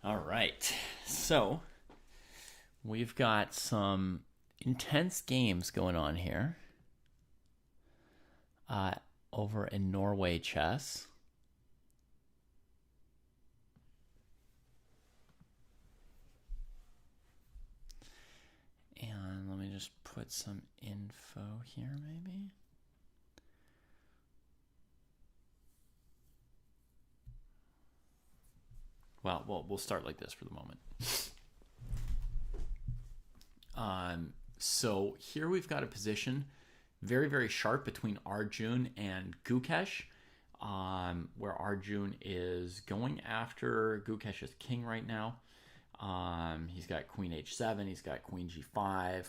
All right. So we've got some intense games going on here over in Norway Chess. And let me just put some info here, maybe. Well, we'll start like this for the moment. So here we've got a position very, very sharp between Arjun and Gukesh, where Arjun is going after Gukesh's king right now. He's got queen h7, he's got queen g5,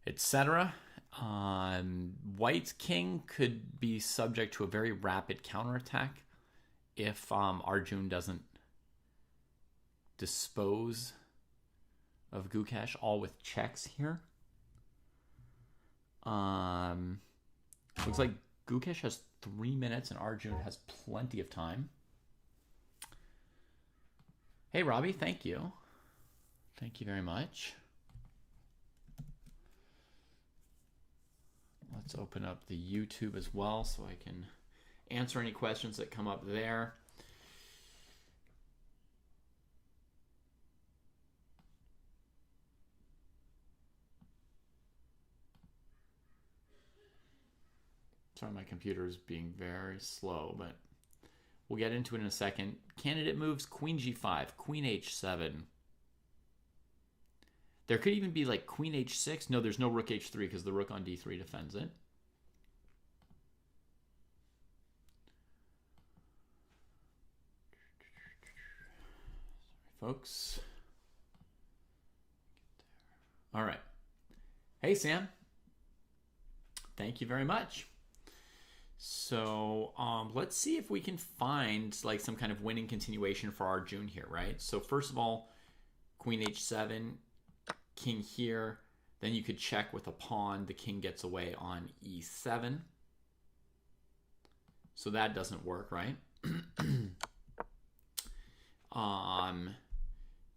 etc. White's king could be subject to a very rapid counterattack if Arjun doesn't dispose of Gukesh, all with checks here. Looks like Gukesh has 3 minutes and Arjun has plenty of time. Hey, Robbie, thank you. Thank you very much. Let's open up the YouTube as well so I can answer any questions that come up there. Sorry, my computer is being very slow, but we'll get into it in a second. Candidate moves queen g5, queen h7. There could even be like queen h6. No, there's no rook h3 because the rook on d3 defends it. Sorry, folks. All right. Hey, Sam. Thank you very much. So let's see if we can find like some kind of winning continuation for Arjun here, right? So first of all, queen h7, king here. Then you could check with a pawn. The king gets away on e7. So that doesn't work, right? Then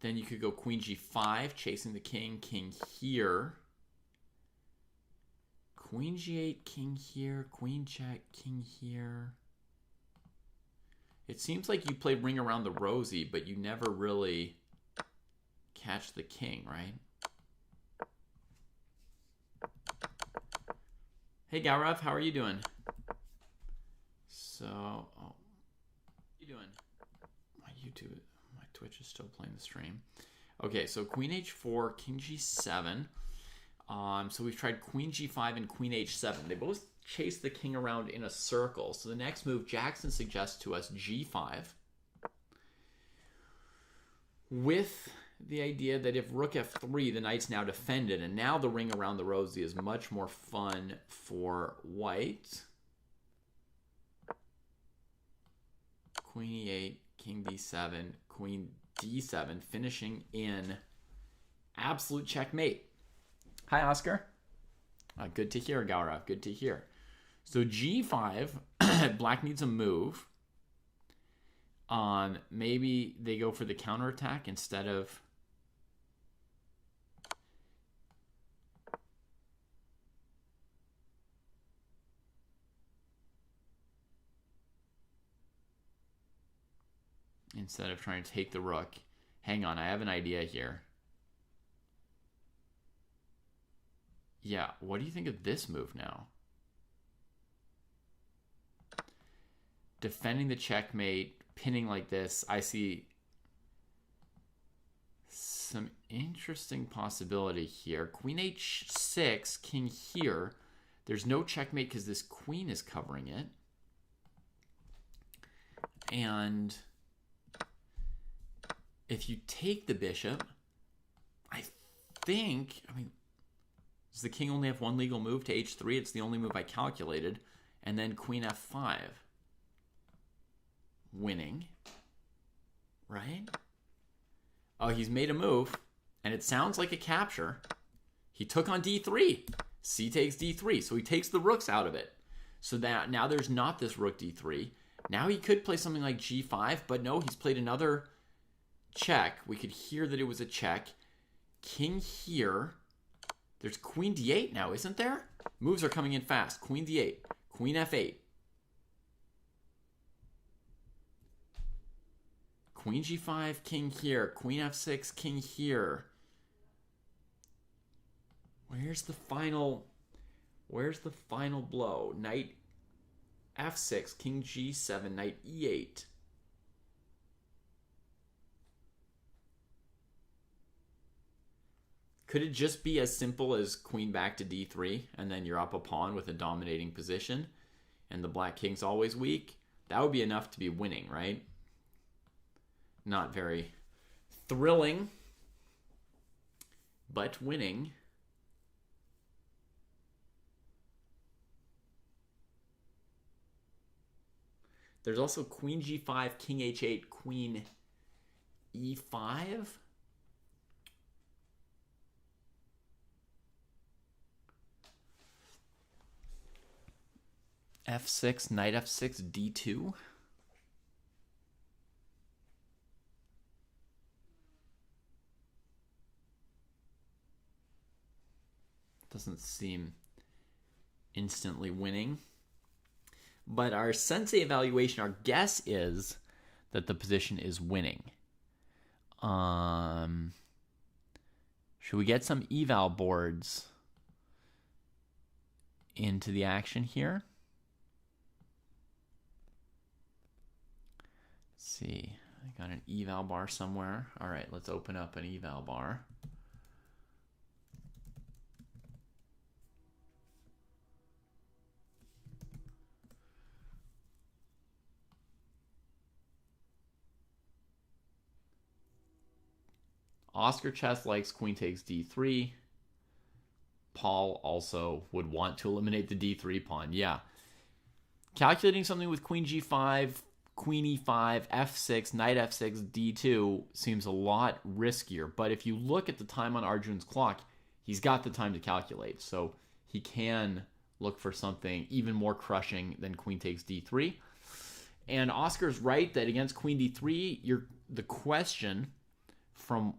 you could go queen g5, chasing the king, king here. Queen g8, king here, queen check, king here. It seems like you play ring around the rosy, but you never really catch the king, right? Hey, Gaurav, how are you doing? So, how are you doing? My Twitch is still playing the stream. Okay, so queen h4, king g7. So we've tried queen g5 and queen h7. They both chase the king around in a circle. So the next move, Jackson suggests to us g5. With the idea that if rook f3, the knight's now defended. And now the ring around the rosy is much more fun for white. Queen e8, king d7, queen d7, finishing in absolute checkmate. Hi, Oscar. Good to hear, Gaurav. Good to hear. So g5, black needs a move. Maybe they go for the counterattack instead of... Instead of trying to take the rook. Hang on, I have an idea here. Yeah, what do you think of this move now? Defending the checkmate, pinning like this. I see some interesting possibility here. Queen h6, king here. There's no checkmate because this queen is covering it. And if you take the bishop, I mean, does the king only have one legal move to h3? It's the only move I calculated. And then queen f5. Winning. Right? Oh, he's made a move. And it sounds like a capture. He took on d3. C takes d3. So he takes the rooks out of it. So that now there's not this rook d3. Now he could play something like g5. But no, he's played another check. We could hear that it was a check. King here. There's queen d8 now, isn't there? Moves are coming in fast. Queen d8. Queen f8. Queen g5, king here. Queen f6, king here. Where's the final blow? Knight f6, king g7, knight e8. Could it just be as simple as queen back to d3 and then you're up a pawn with a dominating position and the black king's always weak? That would be enough to be winning, right? Not very thrilling, but winning. There's also queen g5, king h8, queen e5. f6, knight f6, d2. Doesn't seem instantly winning. But our sensei evaluation, our guess is that the position is winning. Should we get some eval boards into the action here? Let's see. I got an eval bar somewhere. All right, let's open up an eval bar. Oscar Chess likes queen takes d3. Paul also would want to eliminate the d3 pawn. Yeah. Calculating something with queen g5, queen e5, f6, knight f6, d2 seems a lot riskier. But if you look at the time on Arjun's clock, he's got the time to calculate. So he can look for something even more crushing than queen takes d3. And Oscar's right that against queen d3, the question from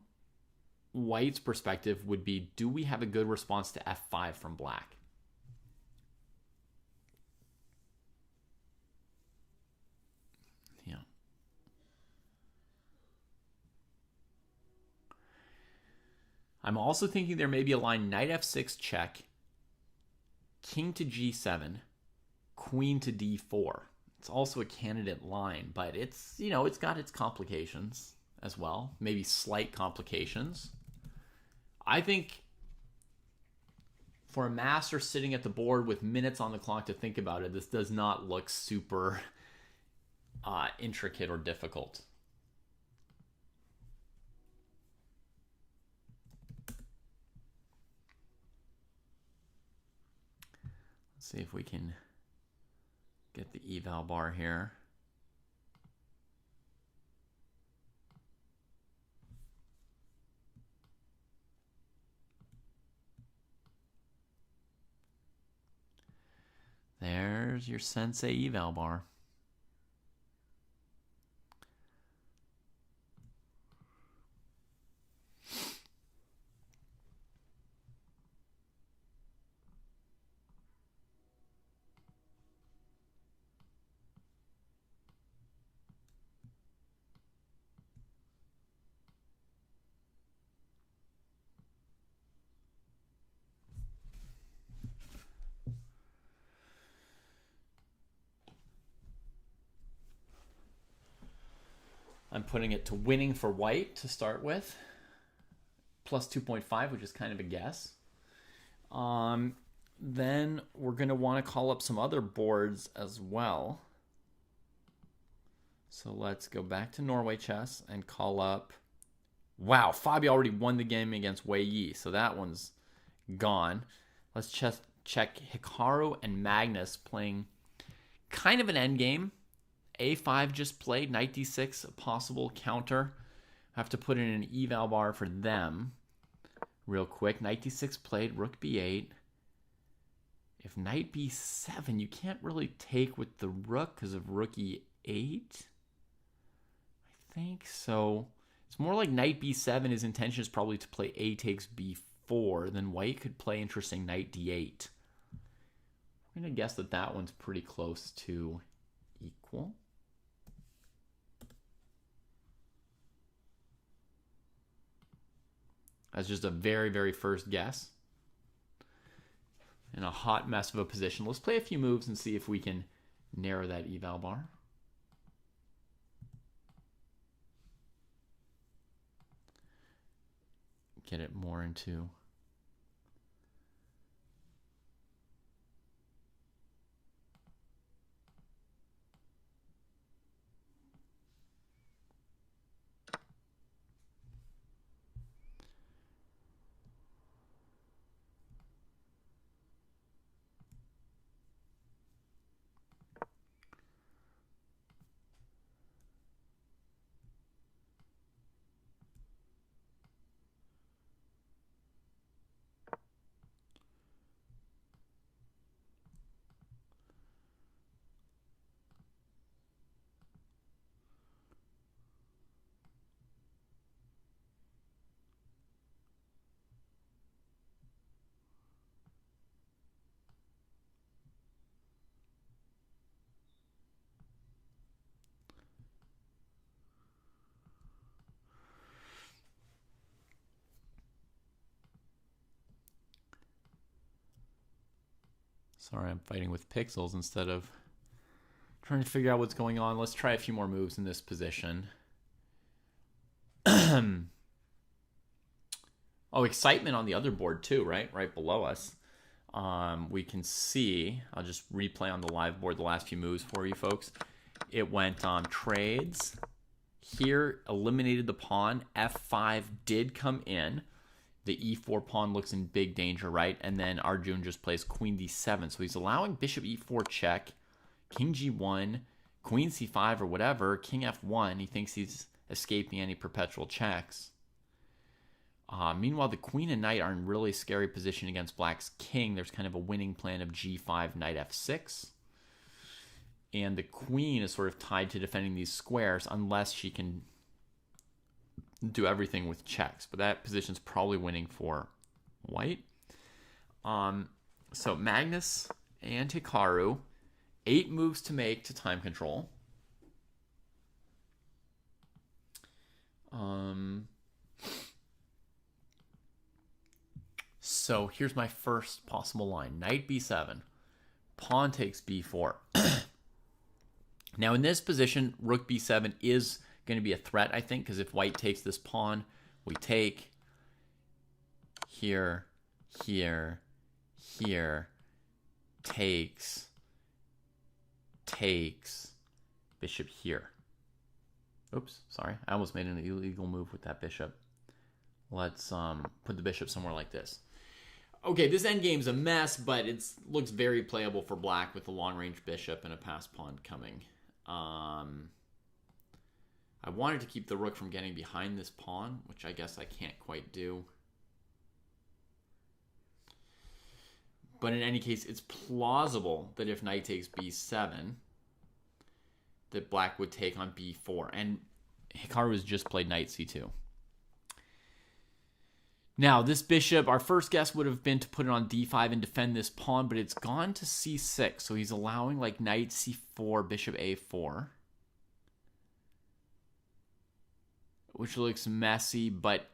White's perspective would be, do we have a good response to f5 from black? Yeah. I'm also thinking there may be a line knight f6 check, king to g7, queen to d4. It's also a candidate line, but it's, it's got its complications as well, maybe slight complications. I think for a master sitting at the board with minutes on the clock to think about it, this does not look super intricate or difficult. Let's see if we can get the eval bar here. There's your sensei eval bar. I'm putting it to winning for white to start with. Plus 2.5, which is kind of a guess. Then we're going to want to call up some other boards as well. So let's go back to Norway Chess and call up... Wow, Fabi already won the game against Wei Yi, so that one's gone. Let's check Hikaru and Magnus playing kind of an endgame. A5 just played, knight d6, a possible counter. I have to put in an eval bar for them real quick. Knight d6 played, rook b8. If knight b7, you can't really take with the rook because of rook e8. I think so. It's It's more like knight b7. His intention is probably to play a takes b4. Then white could play interesting knight d8. I'm going to guess that that one's pretty close to equal. That's just a very, very first guess. In a hot mess of a position. Let's play a few moves and see if we can narrow that eval bar. Get it more into sorry, I'm fighting with pixels instead of trying to figure out what's going on. Let's try a few more moves in this position. Oh, excitement on the other board too, right? Right below us. We can see, I'll just replay on the live board the last few moves for you folks. It went trades. Here, eliminated the pawn. F5 did come in. The e4 pawn looks in big danger, right? And then Arjun just plays queen d7. So he's allowing bishop e4 check, king g1, queen c5 or whatever, king f1. He thinks he's escaping any perpetual checks. Meanwhile, the queen and knight are in really scary position against black's king. There's kind of a winning plan of g5, knight f6. And the queen is sort of tied to defending these squares unless she can do everything with checks. But that position's probably winning for white. So Magnus and Hikaru, 8 moves to make to time control. So here's my first possible line. Knight b7. Pawn takes b4. Now in this position, rook b7 is going to be a threat, I think, because if white takes this pawn, we take here, here, here, takes, bishop here. Oops, sorry. I almost made an illegal move with that bishop. Let's put the bishop somewhere like this. Okay, this endgame's a mess, but it looks very playable for black with a long-range bishop and a passed pawn coming. I wanted to keep the rook from getting behind this pawn, which I guess I can't quite do. But in any case, it's plausible that if knight takes b7, that black would take on b4. And Hikaru has just played knight c2. Now, this bishop, our first guess would have been to put it on d5 and defend this pawn, but it's gone to c6. So he's allowing like knight c4, bishop a4. Which looks messy, but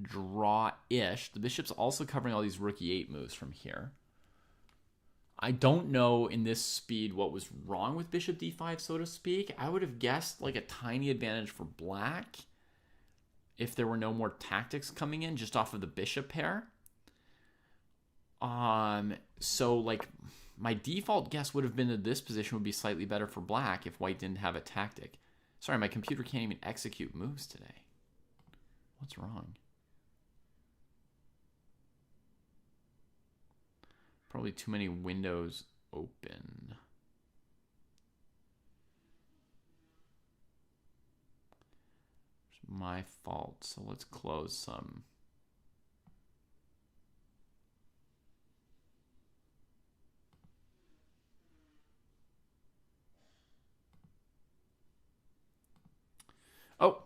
draw-ish. The bishop's also covering all these rook e8 moves from here. I don't know in this speed what was wrong with bishop d5, so to speak. I would have guessed like a tiny advantage for black if there were no more tactics coming in just off of the bishop pair. So like my default guess would have been that this position would be slightly better for black if white didn't have a tactic. Sorry, my computer can't even execute moves today. What's wrong? Probably too many windows open. It's my fault, so let's close some. Oh,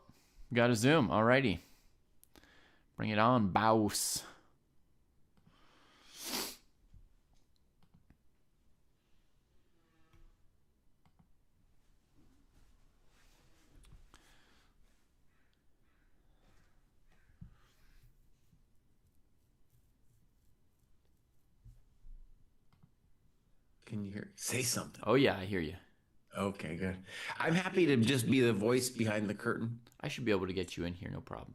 Got a Zoom. Alrighty. Bring it on, boss. Can you hear? Say something. Oh, yeah, I hear you. Okay, good. I'm happy to just be the voice behind the curtain. I should be able to get you in here, no problem.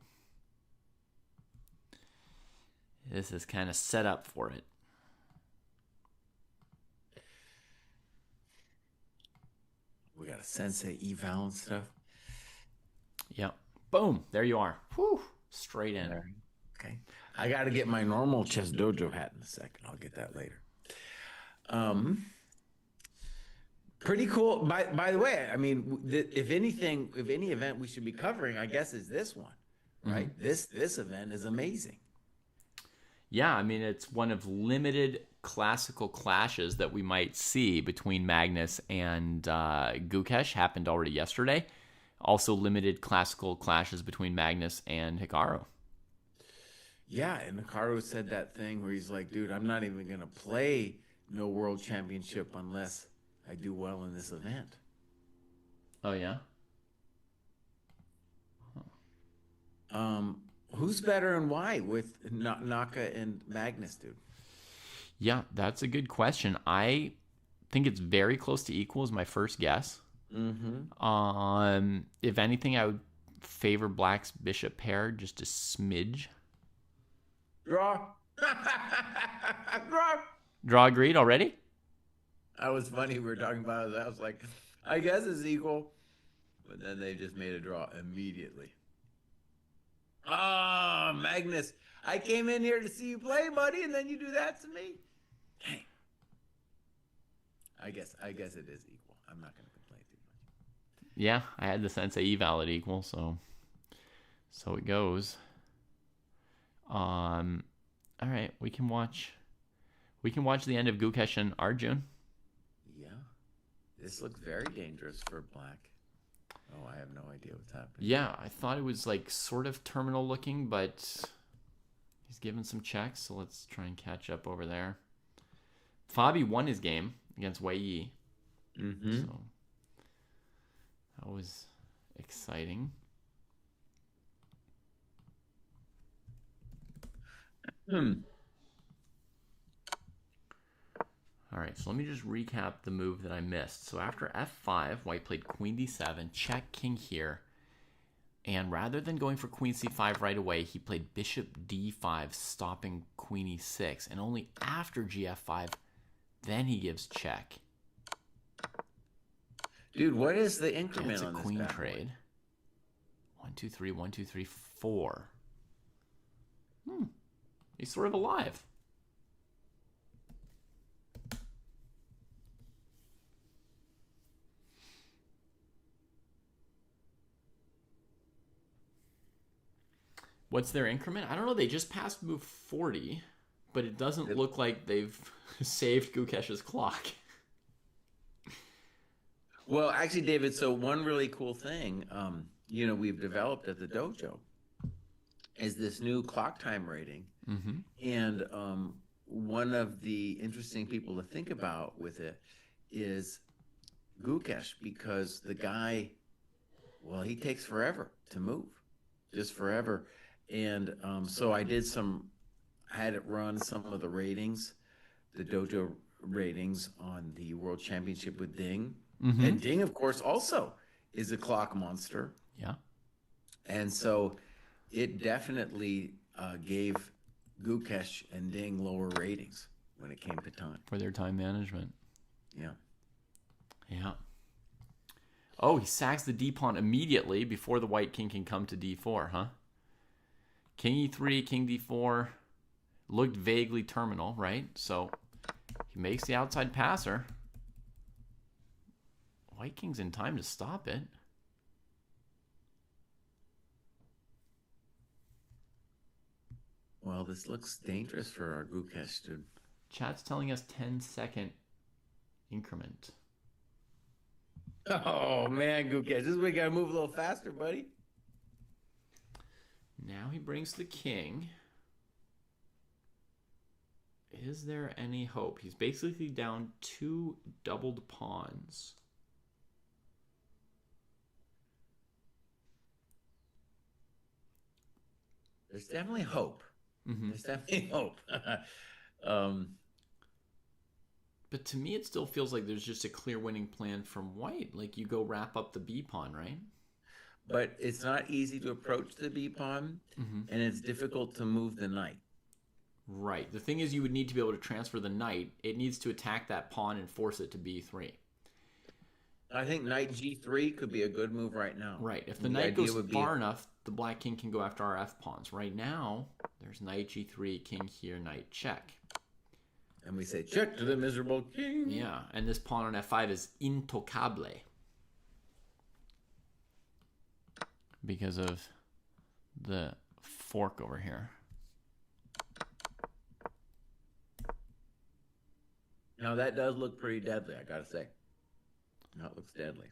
This is kind of set up for it. We got a sensei eval and stuff. Yep. Boom. There you are. Whew. Straight in. Okay. I got to get my normal chess dojo hat in a second. I'll get that later. Pretty cool. By the way, I mean, if anything, if any event we should be covering, I guess is this one, right? Mm-hmm. This event is amazing. Yeah, I mean, it's one of limited classical clashes that we might see between Magnus and Gukesh. Happened already yesterday. Also limited classical clashes between Magnus and Hikaru. Yeah, and Hikaru said that thing where he's like, dude, I'm not even going to play no world championship unless I do well in this event. Oh, yeah? Who's better and why with Naka and Magnus, dude? Yeah, that's a good question. I think it's very close to equal is my first guess. Mm-hmm. If anything, I would favor Black's bishop pair just a smidge. Draw. Draw. Draw agreed already? That was funny. We were talking about it. I was like, I guess it's equal. But then they just made a draw immediately. Ah, oh, Magnus. I came in here to see you play, buddy, and then you do that to me. Dang. I guess it is equal. I'm not going to complain too much. Yeah, I had the sensei eval at equal, so it goes. All right, we can watch the end of Gukesh and Arjun. Yeah. This looks very dangerous for Black. Oh, I have no idea what's happening. Yeah, I thought it was like sort of terminal looking, but he's given some checks, so let's try and catch up over there. Fabi won his game against Wei Yi. Mm-hmm. So that was exciting. All right, so let me just recap the move that I missed. So after f5, White played queen d7, check king here. And rather than going for queen c5 right away, he played bishop d5, stopping queen e6. And only after gf5, then he gives check. Dude, what is the increment on this? It's a queen trade. 1, 2, 3, 1, 2, 3, 4. He's sort of alive. What's their increment? I don't know. They just passed move 40, but it doesn't look like they've saved Gukesh's clock. Well, actually, David, so one really cool thing, we've developed at the dojo is this new clock time rating. Mm-hmm. And one of the interesting people to think about with it is Gukesh, because the guy, well, he takes forever to move, just forever. And so I had it run some of the ratings, the dojo ratings on the World Championship with Ding. Mm-hmm. And Ding, of course, also is a clock monster. Yeah. And so it definitely gave Gukesh and Ding lower ratings when it came to time. For their time management. Yeah. Yeah. Oh, he sacks the d-pawn immediately before the white king can come to d4, huh? King e3, king d4 looked vaguely terminal, right? So he makes the outside passer. White king's in time to stop it. Well, this looks dangerous for our Gukesh, dude. Chat's telling us 10-second increment. Oh, man, Gukesh. This is where you got to move a little faster, buddy. Now he brings the king. Is there any hope? He's basically down 2 doubled pawns. There's definitely hope. Mm-hmm. There's definitely hope. But to me, it still feels like there's just a clear winning plan from white. Like you go wrap up the B pawn, right? But it's not easy to approach the B pawn, and it's difficult to move the knight. Right. The thing is, you would need to be able to transfer the knight. It needs to attack that pawn and force it to B3. I think knight G3 could be a good move right now. Right. If the knight goes far enough, the black king can go after our F pawns. Right now, there's knight G3, king here, knight check. And we say, check to the miserable king. Yeah, and this pawn on F5 is intocable. Because of the fork over here. Now that does look pretty deadly, I gotta say. Now it looks deadly.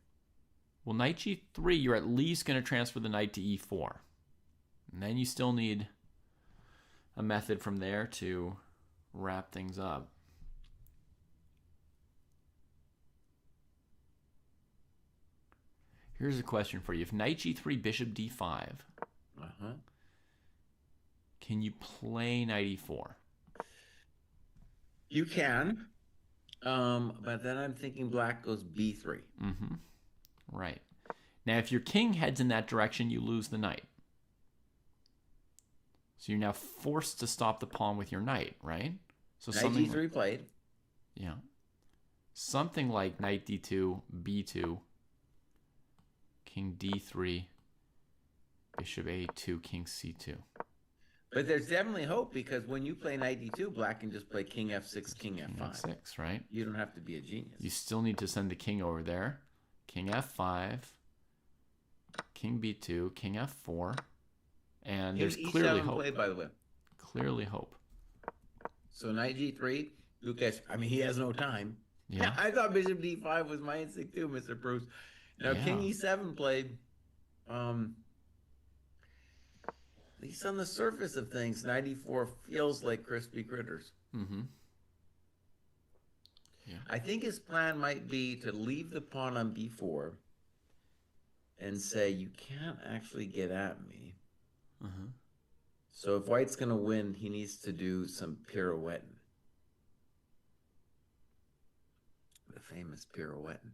Well, knight G3, you're at least going to transfer the knight to E4. And then you still need a method from there to wrap things up. Here's a question for you. If knight G3, bishop D5, can you play knight E4? You can. But then I'm thinking black goes B3. Right. Now, if your king heads in that direction, you lose the knight. So you're now forced to stop the pawn with your knight, right? So knight G3 played. Yeah. Something like knight D2, B2, king D3, bishop A2, king C2. But there's definitely hope because when you play knight D2, black can just play king F6, king F5. F6, right? You don't have to be a genius. You still need to send the king over there. King F5, king B2, king F4, and there's clearly hope. Played, by the way. Clearly hope. So knight G3, Gukesh, I mean, he has no time. Yeah. I thought bishop D5 was my instinct too, Mr. Bruce. Now king E7 played. At least on the surface of things, knight E4 feels like crispy critters. Yeah. I think his plan might be to leave the pawn on B4 and say, you can't actually get at me. So if white's going to win, he needs to do some pirouetting. The famous pirouetting.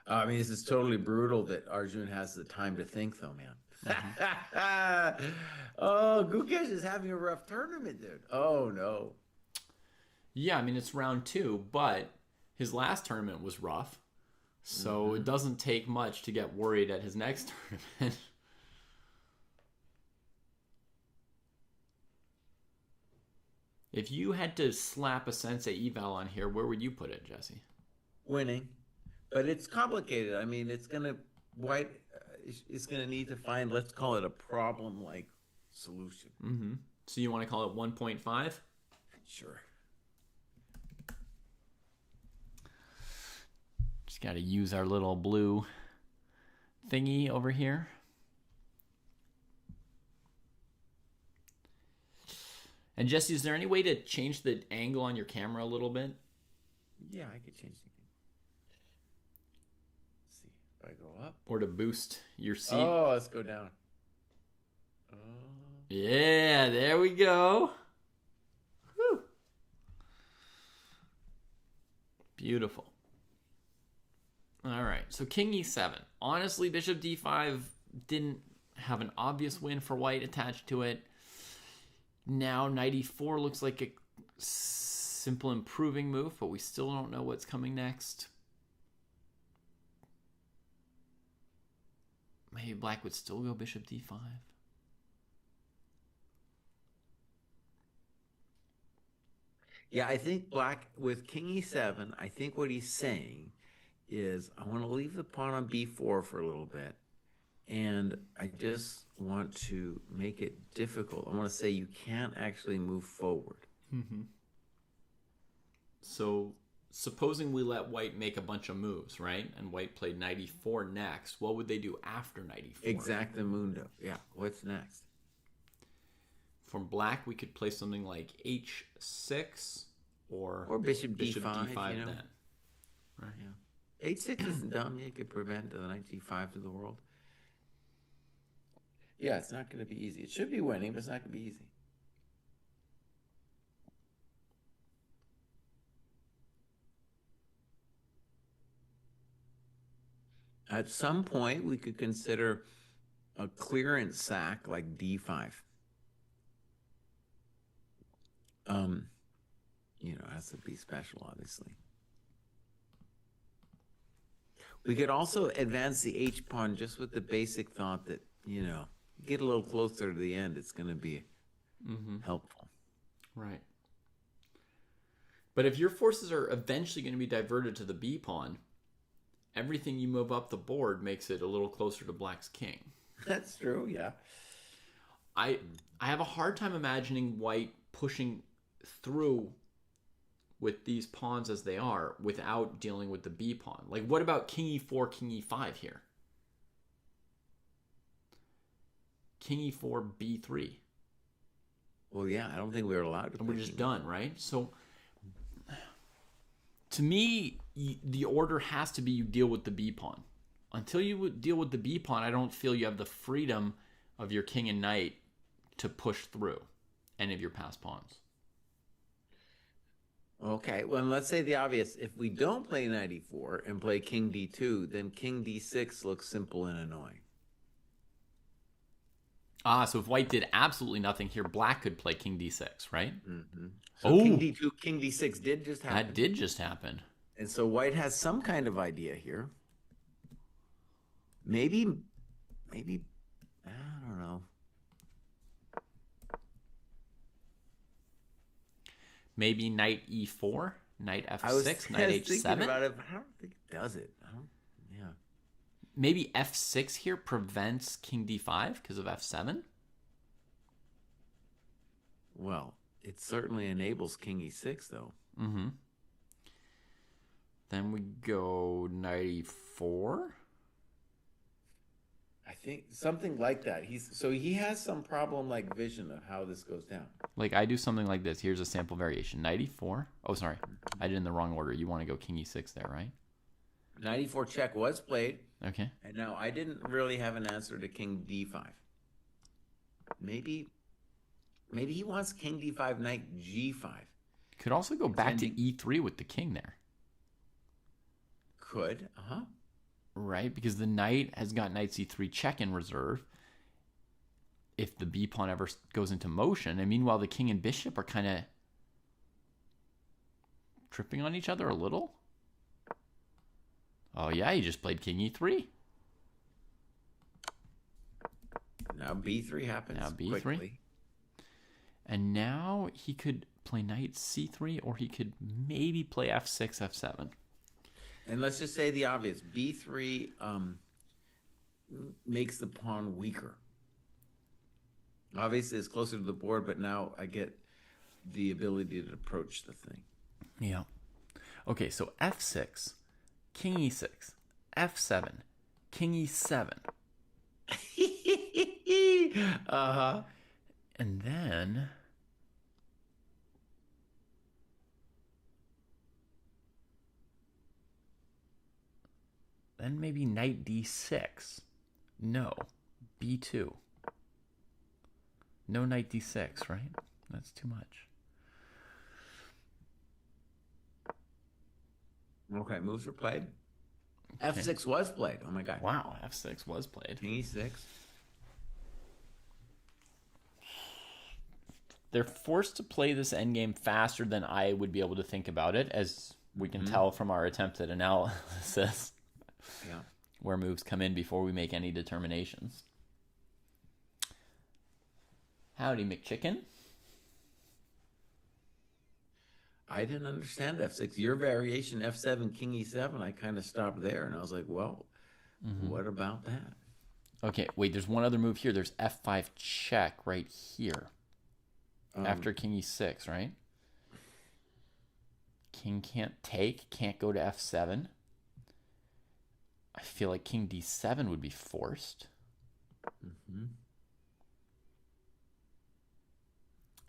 I mean, this is totally brutal that Arjun has the time to think, though, man. Oh, Gukesh is having a rough tournament, dude. Oh, no. Yeah, I mean, it's round 2, but his last tournament was rough. So it doesn't take much to get worried at his next tournament. If you had to slap a sensei eval on here, where would you put it, Jesse? Winning. But it's complicated. I mean, it's going to... White is going to need to find, let's call it a problem-like solution. So you want to call it 1.5? Sure. Just got to use our little blue thingy over here. And Jesse, is there any way to change the angle on your camera a little bit? Yeah, I could change the angle. Let's see if I go up. Or to boost your seat? Oh, let's go down. Yeah, there we go. Whew. Beautiful. All right, so king e7. Honestly, bishop d5 didn't have an obvious win for white attached to it. Now knight e4 looks like a simple improving move, but we still don't know what's coming next. Maybe black would still go bishop d5. Yeah, I think black with king e7, I think what he's saying is I want to leave the pawn on b4 for a little bit, and I just want to make it difficult. I want to say you can't actually move forward. So supposing we let white make a bunch of moves, right? And white played knight e4 next. What would they do after knight e4? Exactamundo. Yeah. What's next? From black, we could play something like h6 or bishop d5, d5 you know? then. Right. Yeah. H6 isn't dumb. You could prevent the knight g5 to the world. Yeah, it's not going to be easy. It should be winning, but it's not going to be easy. At some point, we could consider a clearance sack like d5. It has to be special, obviously. We could also advance the h pawn just with the basic thought that, get a little closer to the end, it's going to be helpful. Right. But if your forces are eventually going to be diverted to the b pawn, everything you move up the board makes it a little closer to black's king. That's true, yeah. I have a hard time imagining white pushing through with these pawns as they are without dealing with the b pawn. Like, what about king e4, king e5 here? King e4, b3. Well, yeah, I don't think we were allowed to. And we're just done, right? So, to me, the order has to be you deal with the b pawn. Until you deal with the b pawn, I don't feel you have the freedom of your king and knight to push through any of your passed pawns. Okay, well, let's say the obvious. If we don't play knight e4 and play king d2, then king d6 looks simple and annoying. So if white did absolutely nothing here, black could play king d6, right? Mm-hmm. So king d2, king d6 did just happen. That did just happen. And so white has some kind of idea here. Maybe, I don't know. Maybe knight e4, knight f6, I was knight h7. Thinking about it, but I don't think it does it. Yeah. Maybe f6 here prevents king d5 because of f7. Well, it certainly enables king e6, though. Mm-hmm. Then we go knight e4. I think something like that. He has some problem-like vision of how this goes down. Like, I do something like this. Here's a sample variation. Knight e4. Oh, sorry. I did it in the wrong order. You want to go king e6 there, right? Knight e4 check was played. Okay. And now I didn't really have an answer to king d5. Maybe he wants king d5, knight g5. Could also go back to e3 with the king there. Could, Right, because the knight has got knight c3 check in reserve if the b pawn ever goes into motion. And meanwhile, the king and bishop are kind of tripping on each other a little. Oh, yeah, he just played king e3. Now b3 happens quickly. And now he could play knight c3, or he could maybe play f6, f7. And let's just say the obvious. b3 makes the pawn weaker. Obviously, it's closer to the board, but now I get the ability to approach the thing. Yeah. Okay, so f6, king e6, f7, king e7. And then maybe knight d6. No, b2. No knight d6, right? That's too much. Okay, moves were played. Okay. f6 was played. Oh my god. Wow, f6 was played. King e6. They're forced to play this endgame faster than I would be able to think about it, as we can tell from our attempt at analysis. Yeah. Where moves come in before we make any determinations. Howdy, McChicken. I didn't understand f6. Your variation f7, king e7, I kind of stopped there, and I was like, well, what about that? Okay, wait, there's one other move here. There's f5 check right here. After king e6, right? King can't take, can't go to f7. I feel like king d7 would be forced. Mm-hmm.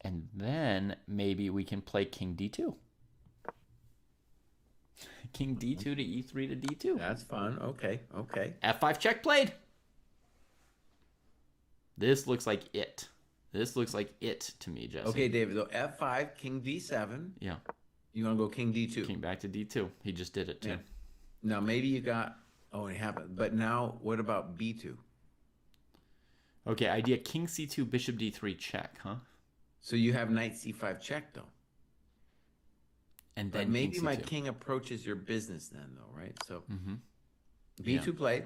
And then maybe we can play king d2. King d2 to e3 to d2. That's fun. Okay. f5 check played. This looks like it. This looks like it to me, Jesse. Okay, David. So f5, king d7. Yeah. You want to go king d2? King back to d2. He just did it too. Yeah. Now maybe you got. Oh, it happened. But now, what about b2? Okay, idea king c2, bishop d3 check, huh? So you have knight c5 check though. And then but maybe king my c2. king approaches your business then, though, right? So b2 played.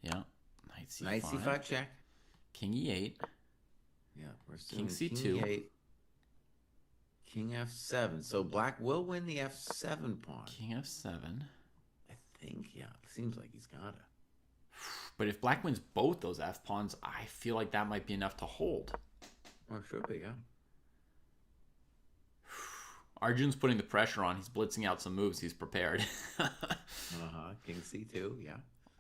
Yeah. Knight c5. Knight c5 check. King e8. Yeah, we're King c2. King e8. King f7. So black will win the f7 pawn. King f7. I think, yeah. Seems like he's got it. But if black wins both those f pawns, I feel like that might be enough to hold. Well, it should be, yeah. Arjun's putting the pressure on. He's blitzing out some moves. He's prepared. King c2, yeah.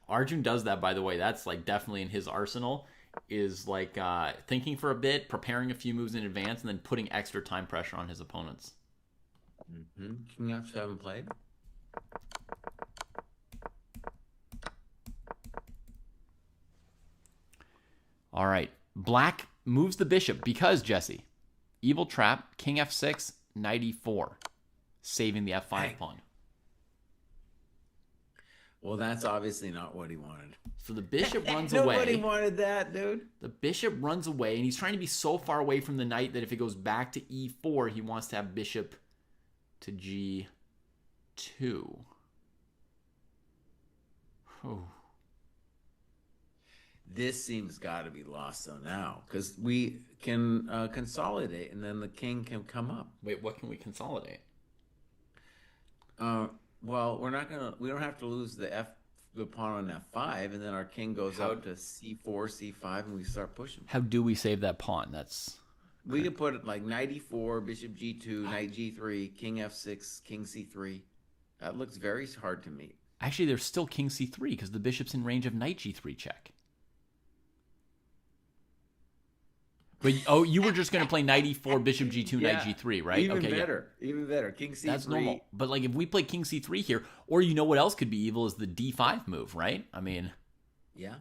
Arjun does that, by the way. That's like definitely in his arsenal. Is like thinking for a bit, preparing a few moves in advance, and then putting extra time pressure on his opponents. King f7 played. All right. Black moves the bishop because, Jesse, evil trap, king f6, knight e4, saving the f5 pawn. Well, that's obviously not what he wanted. So the bishop runs away. Nobody wanted that, dude. The bishop runs away, and he's trying to be so far away from the knight that if it goes back to e4, he wants to have bishop to g2. Oh. This seems got to be lost though now, because we can consolidate, and then the king can come up. Wait, what can we consolidate? Well, we don't have to lose the pawn on f5, and then our king goes up to c4, c5, and we start pushing. How do we save that pawn? We could put it like knight e4, bishop g2, knight g3, king f6, king c3. That looks very hard to me. Actually, there's still king c3 because the bishop's in range of knight g3 check. But you were just going to play knight e4, bishop g2, knight g3, right? Even better. King c3. That's normal. But like if we play king c3 here, or you know what else could be evil is the d5 move, right? I mean, yeah.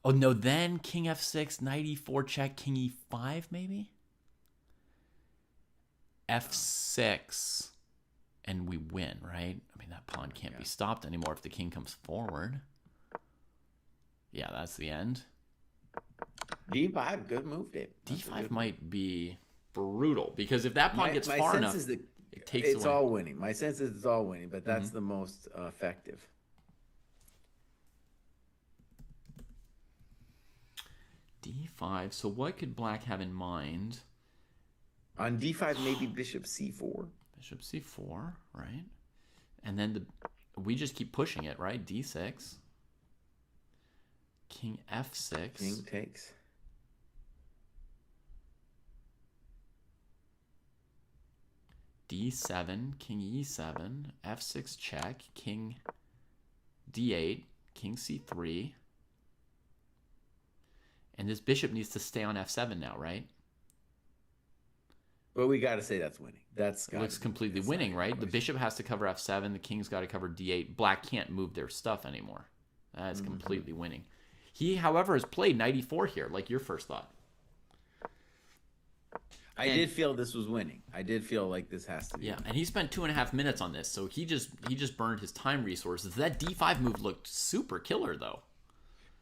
Oh no, then king f6, knight e4 check, king e5 maybe? f6, and we win, right? I mean, that pawn can't be stopped anymore if the king comes forward. Yeah, that's the end. d5, good move, Dave. d5 might be brutal because if that pawn gets far enough, it takes away. It's all winning. My sense is it's all winning, but that's the most effective. d5. So what could black have in mind? On d5, maybe bishop c4. Bishop c4, right? And then we just keep pushing it, right? d6. King f6. King takes. d7, king e7, f6 check, king d8, king c3. And this bishop needs to stay on f7 now, right? But we got to say that's winning. It looks completely winning, right? The bishop has to cover f7. The king's got to cover d8. Black can't move their stuff anymore. That's completely winning. He, however, has played knight e4 here, like your first thought. I did feel this was winning. I did feel like this has to be. Yeah, and he spent 2.5 minutes on this, so he just burned his time resources. That d5 move looked super killer, though.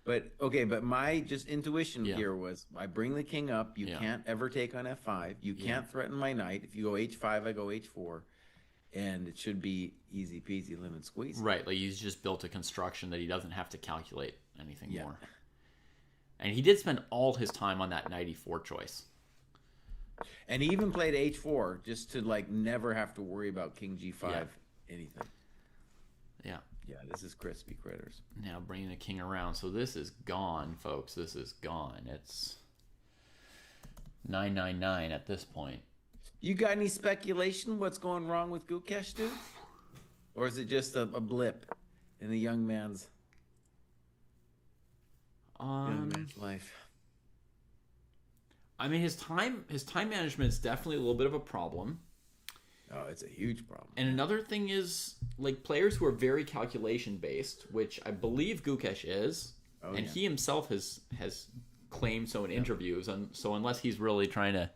But my just intuition here was I bring the king up. You can't ever take on f5. You can't threaten my knight. If you go h5, I go h4. And it should be easy peasy lemon squeezy. Right, like he's just built a construction that he doesn't have to calculate anything more. And he did spend all his time on that knight e4 choice. And he even played h4 just to like never have to worry about king g5 anything. Yeah. Yeah, this is crispy critters. Now bringing the king around. So this is gone, folks. This is gone. It's 999 at this point. You got any speculation what's going wrong with Gukesh, dude? Or is it just a blip in the young man's life? I mean, his time management is definitely a little bit of a problem. Oh, it's a huge problem. And another thing is, like, players who are very calculation based, which I believe Gukesh is, and he himself has claimed so in interviews. And so unless he's really trying to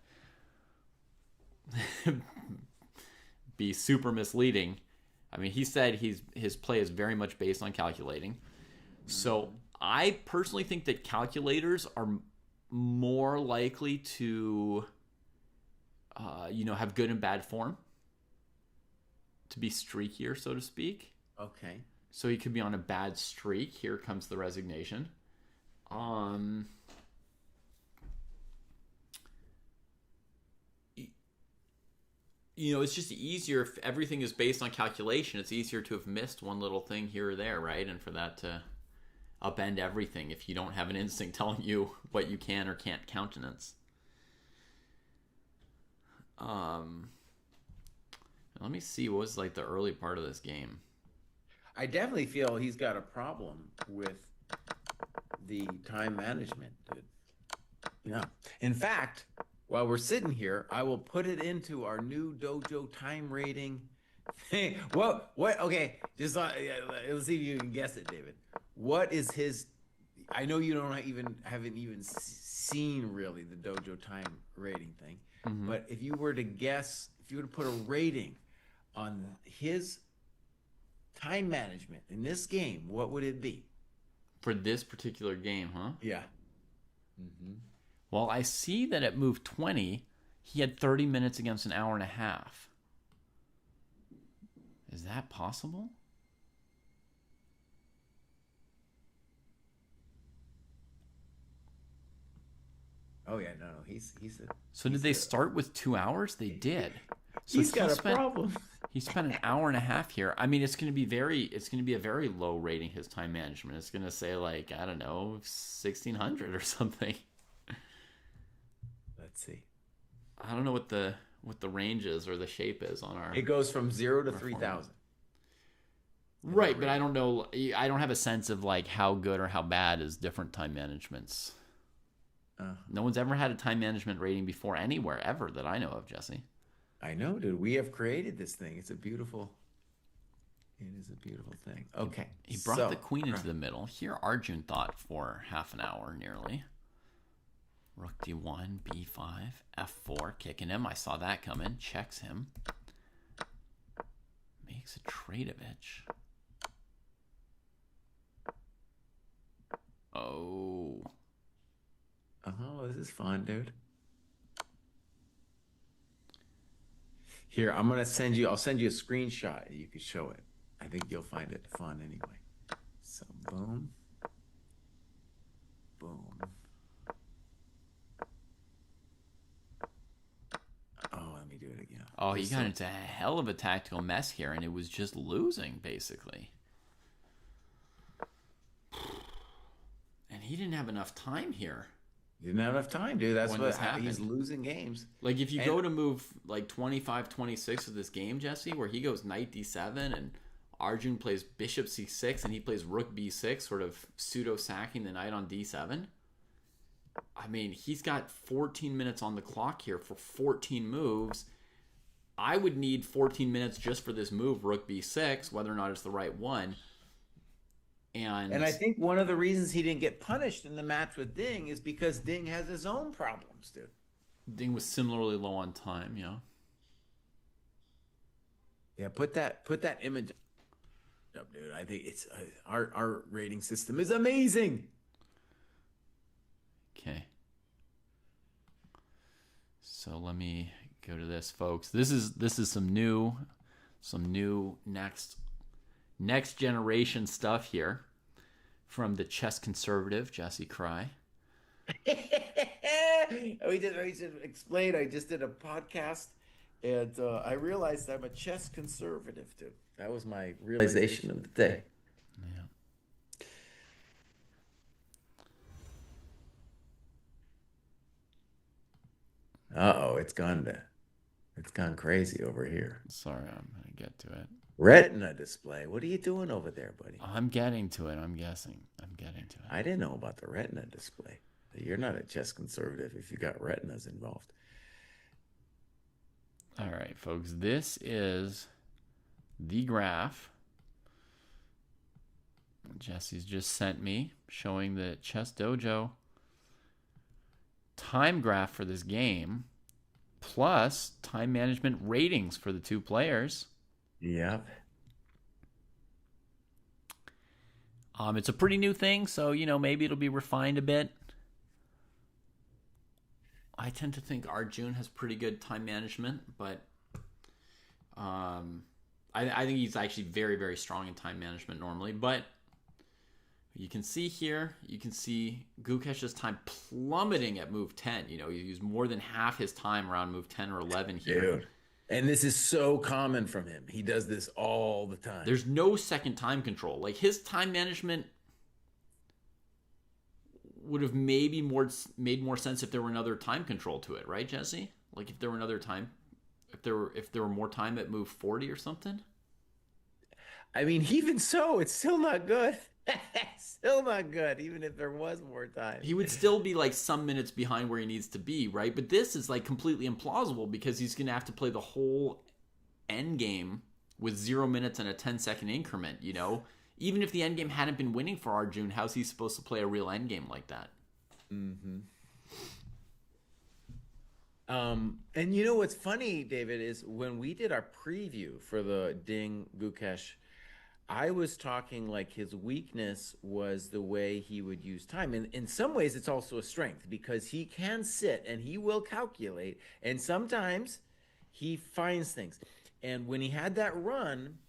be super misleading, I mean, he said his play is very much based on calculating. So I personally think that calculators are more likely to, have good and bad form, to be streakier, so to speak. Okay. So he could be on a bad streak. Here comes the resignation. It's just easier if everything is based on calculation. It's easier to have missed one little thing here or there, right? And for that to upend everything if you don't have an instinct telling you what you can or can't countenance. Let me see what was like the early part of this game. I definitely feel he's got a problem with the time management, dude. Yeah. In fact, while we're sitting here, I will put it into our new dojo time rating thing. What? Okay, just let's see if you can guess it, David. What is his? I know you haven't even seen really the dojo time rating thing, but if you were to guess, if you were to put a rating on his time management in this game, what would it be? For this particular game, huh? Yeah. Well, I see that at move 20, he had 30 minutes against an hour and a half. Is that possible? Oh yeah, no, he's So did they start with 2 hours? They did. So he's got a problem. He spent an hour and a half here. I mean, it's going to be a very low rating, his time management. It's going to say like, I don't know, 1600 or something. Let's see. I don't know what the range is or the shape is on our. It goes from 0 to 3,000. Right, but I don't know. I don't have a sense of like how good or how bad is different time managements. No one's ever had a time management rating before anywhere ever that I know of, Jesse. I know, dude. We have created this thing. It is a beautiful thing. Okay. He brought the queen into the middle. Here, Arjun thought for half an hour nearly. Rook d1, b5, f4, kicking him. I saw that coming. Checks him. Makes a Tradovich. Oh. Oh, this is fun, dude. Here, I'll send you a screenshot. You can show it. I think you'll find it fun anyway. So, boom. Boom. Oh, let me do it again. Oh, he got into a hell of a tactical mess here, and it was just losing, basically. And he didn't have enough time here. He didn't have enough time, dude. That's what he's losing games. Like, if you go to move, like, 25, 26 of this game, Jesse, where he goes knight d7, and Arjun plays bishop c6, and he plays rook b6, sort of pseudo-sacking the knight on d7. I mean, he's got 14 minutes on the clock here for 14 moves. I would need 14 minutes just for this move, rook b6, whether or not it's the right one. And I think one of the reasons he didn't get punished in the match with Ding is because Ding has his own problems, dude. Ding was similarly low on time, yeah. Yeah, put that image up, dude. I think it's our rating system is amazing. Okay. So let me go to this, folks. This is some new next generation stuff here from the chess conservative Jesse Cry. We should explain. I just did a podcast, and I realized I'm a chess conservative, dude. That was my realization of the day. Yeah. Uh-oh, it's gone to It's gone crazy over here. Sorry, I'm gonna get to it. Retina display. What are you doing over there, buddy? I'm getting to it. I'm guessing. I'm getting to it. I didn't know about the retina display. You're not a chess conservative if you got retinas involved. All right, folks. This is the graph Jesse's just sent me showing the Chess Dojo time graph for this game, plus time management ratings for the two players. Yep. It's a pretty new thing, so maybe it'll be refined a bit. I tend to think Arjun has pretty good time management, but I think he's actually very, very strong in time management normally. But you can see here, you can see Gukesh's time plummeting at move 10. He used more than half his time around move 10 or 11 here. Dude. And this is so common from him. He does this all the time. There's no second time control. Like, his time management would have maybe made more sense if there were another time control to it, right, Jesse? Like, if there were another time, if there were more time at move 40 or something. I mean, even so, it's still not good. Still not good, even if there was more time. He would still be like some minutes behind where he needs to be, right? But this is like completely implausible because he's going to have to play the whole endgame with 0 minutes and a 10-second increment, Even if the endgame hadn't been winning for Arjun, how's he supposed to play a real endgame like that? Mm-hmm. And what's funny, David, is when we did our preview for the Ding Gukesh, I was talking like his weakness was the way he would use time. And in some ways, it's also a strength because he can sit and he will calculate. And sometimes he finds things. And when he had that run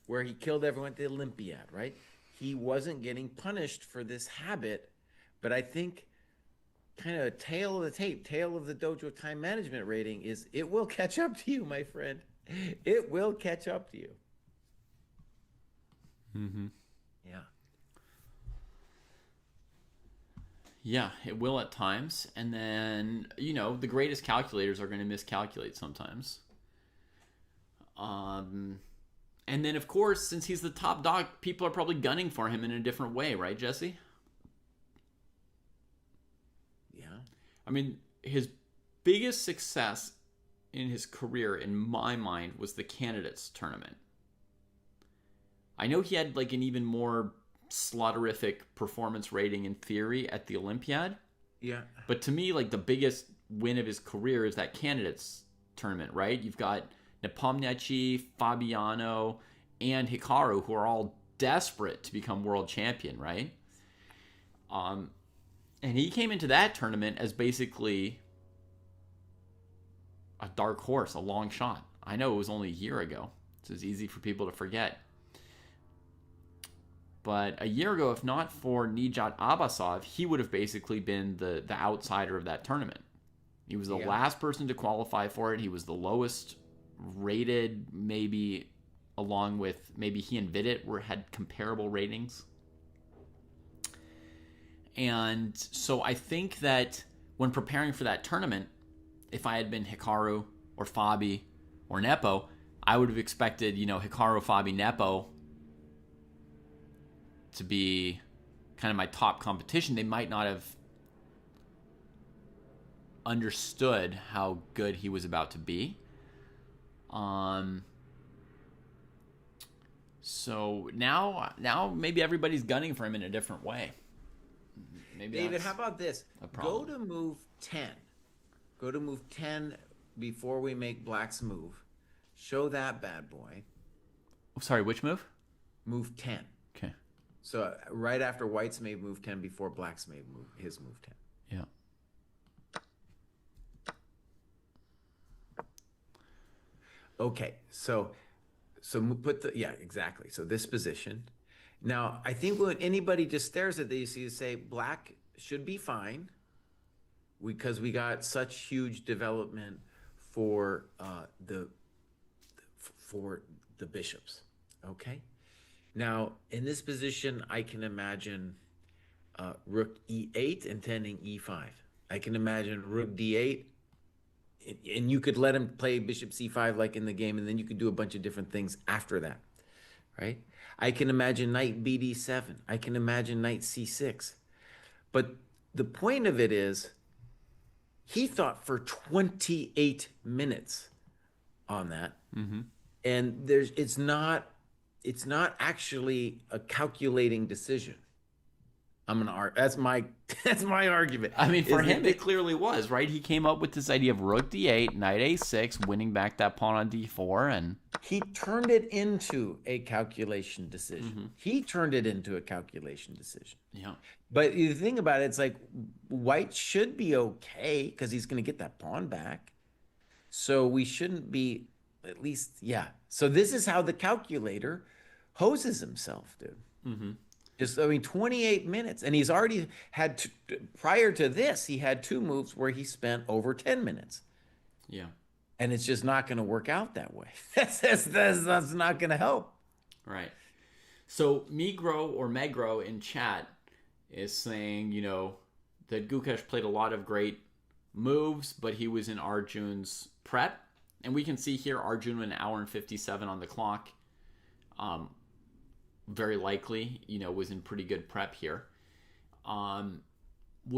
where he killed everyone at the Olympiad, right? He wasn't getting punished for this habit. But I think kind of tail of the tape, tail of the dojo time management rating is it will catch up to you, my friend. It will catch up to you. Mm-hmm. Yeah. Yeah, it will at times. And then, the greatest calculators are going to miscalculate sometimes. And then, of course, since he's the top dog, people are probably gunning for him in a different way, right, Jesse? Yeah. I mean, his biggest success in his career, in my mind, was the Candidates tournament. I know he had like an even more slaughterific performance rating in theory at the Olympiad. Yeah. But to me, like, the biggest win of his career is that Candidates tournament, right? You've got Nepomniachtchi, Fabiano, and Hikaru, who are all desperate to become world champion, right? And he came into that tournament as basically a dark horse, a long shot. I know it was only a year ago, so it's easy for people to forget. But a year ago, if not for Nijat Abbasov, he would have basically been the outsider of that tournament. He was the last person to qualify for it. He was the lowest rated, maybe along with maybe he and Vidit had comparable ratings. And so I think that when preparing for that tournament, if I had been Hikaru or Fabi or Nepo, I would have expected, Hikaru, Fabi, Nepo to be kind of my top competition. They might not have understood how good he was about to be. So now maybe everybody's gunning for him in a different way. Maybe David, how about this? Go to move 10. Go to move 10 before we make Black's move. Show that bad boy. Sorry, which move? Move 10. Okay. So right after White's made move 10 before Black's made his move 10. Yeah. Okay, so put exactly. So this position. Now, I think when anybody just stares at this, you say Black should be fine because we got such huge development for the bishops. Okay. Now, in this position, I can imagine Rook E8 intending E5. I can imagine Rook D8 and you could let him play bishop c5 like in the game, and then you could do a bunch of different things after that, right? I can imagine knight bd7. I can imagine knight c6. But the point of it is, he thought for 28 minutes on that. Mm-hmm. And it's not actually a calculating decision. That's my argument. I mean, for him, it clearly was, right? He came up with this idea of rook d8, knight a6, winning back that pawn on d4, and he turned it into a calculation decision. Mm-hmm. He turned it into a calculation decision. Yeah. But the thing about it, it's like white should be okay because he's going to get that pawn back. So we shouldn't be, at least, yeah. So this is how the calculator hoses himself, dude. Mm-hmm. Just, I mean, 28 minutes. And he's already had, prior to this, he had 2 moves where he spent over 10 minutes. Yeah. And it's just not going to work out that way. That's not going to help. Right. So Migro or Megro in chat is saying, you know, that Gukesh played a lot of great moves, but he was in Arjun's prep. And we can see here Arjun 1 hour and 57 on the clock. Very likely, you know, was in pretty good prep here. Well,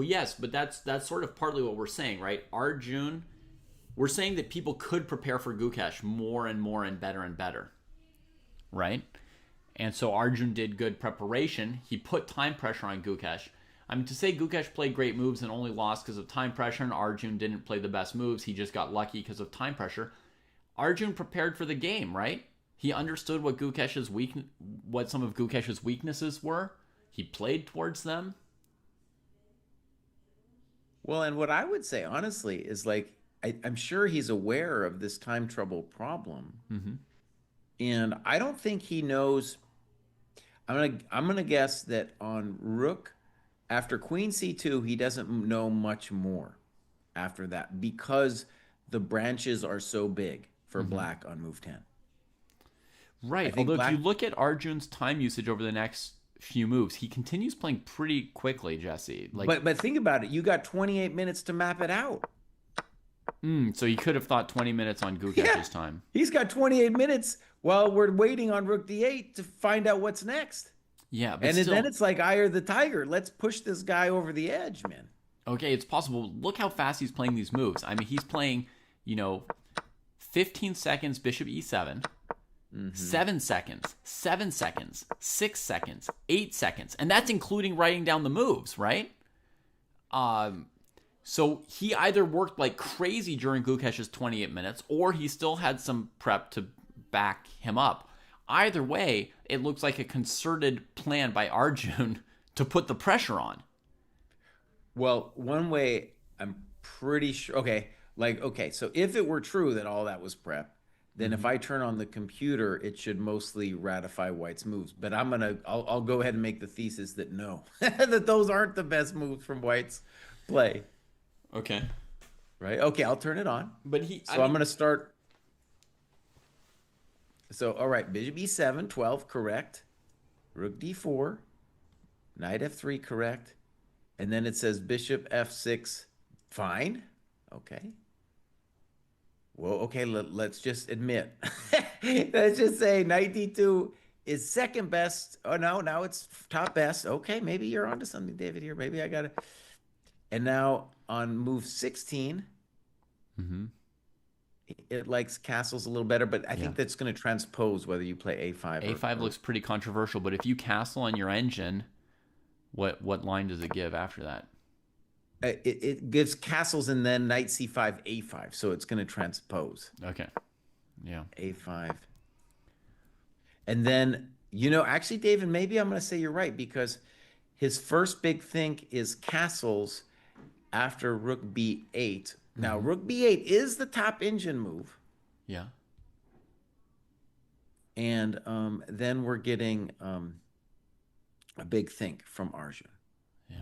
yes, but that's sort of partly what we're saying, right? Arjun, we're saying that people could prepare for Gukesh more and more and better, right? And so Arjun did good preparation. He put time pressure on Gukesh. I mean, to say Gukesh played great moves and only lost because of time pressure, and Arjun didn't play the best moves, he just got lucky because of time pressure. Arjun prepared for the game, right? He understood what what some of Gukesh's weaknesses were. He played towards them. Well, and what I would say, honestly, is like, I'm sure he's aware of this time trouble problem. Mm-hmm. And I don't think he knows. I'm gonna guess that on rook, after queen c2, he doesn't know much more after that because the branches are so big for black on move 10. Right. Although if you look at Arjun's time usage over the next few moves, he continues playing pretty quickly, Jesse. Like, but think about it. You got 28 minutes to map it out. So he could have thought 20 minutes on Gukesh's time. He's got 28 minutes while we're waiting on rook d8 to find out what's next. Yeah, but and still, then it's like eye of the tiger. Let's push this guy over the edge, man. Okay, it's possible. Look how fast he's playing these moves. I mean, he's playing, 15 seconds, bishop e7. 7 seconds, 7 seconds, 6 seconds, 8 seconds. And that's including writing down the moves, right? So he either worked like crazy during Gukesh's 28 minutes, or he still had some prep to back him up. Either way, it looks like a concerted plan by Arjun to put the pressure on. Well, one way I'm pretty sure, okay, so if it were true that all that was prep, then if I turn on the computer, it should mostly ratify White's moves. But I'll go ahead and make the thesis that no, that those aren't the best moves from White's play. Okay. Right? Okay, I'll turn it on. But I'm going to start. So, all right, bishop e7, 12, correct. Rook d4, knight f3, correct. And then it says bishop f6, fine. Okay. Well, okay, let's just admit. Let's just say knight d2 is second best. Oh, no, now it's top best. Okay, maybe you're onto something, David, here. Maybe I got to. And now on move 16, it likes castles a little better, but I think that's going to transpose whether you play a5 a5 looks pretty controversial, but if you castle on your engine, what line does it give after that? It gives castles and then knight c5, a5. So it's going to transpose. Okay. Yeah. a5. And then, actually, David, maybe I'm going to say you're right because his first big think is castles after rook b8. Now, rook b8 is the top engine move. Yeah. And then we're getting a big think from Arjun. Yeah.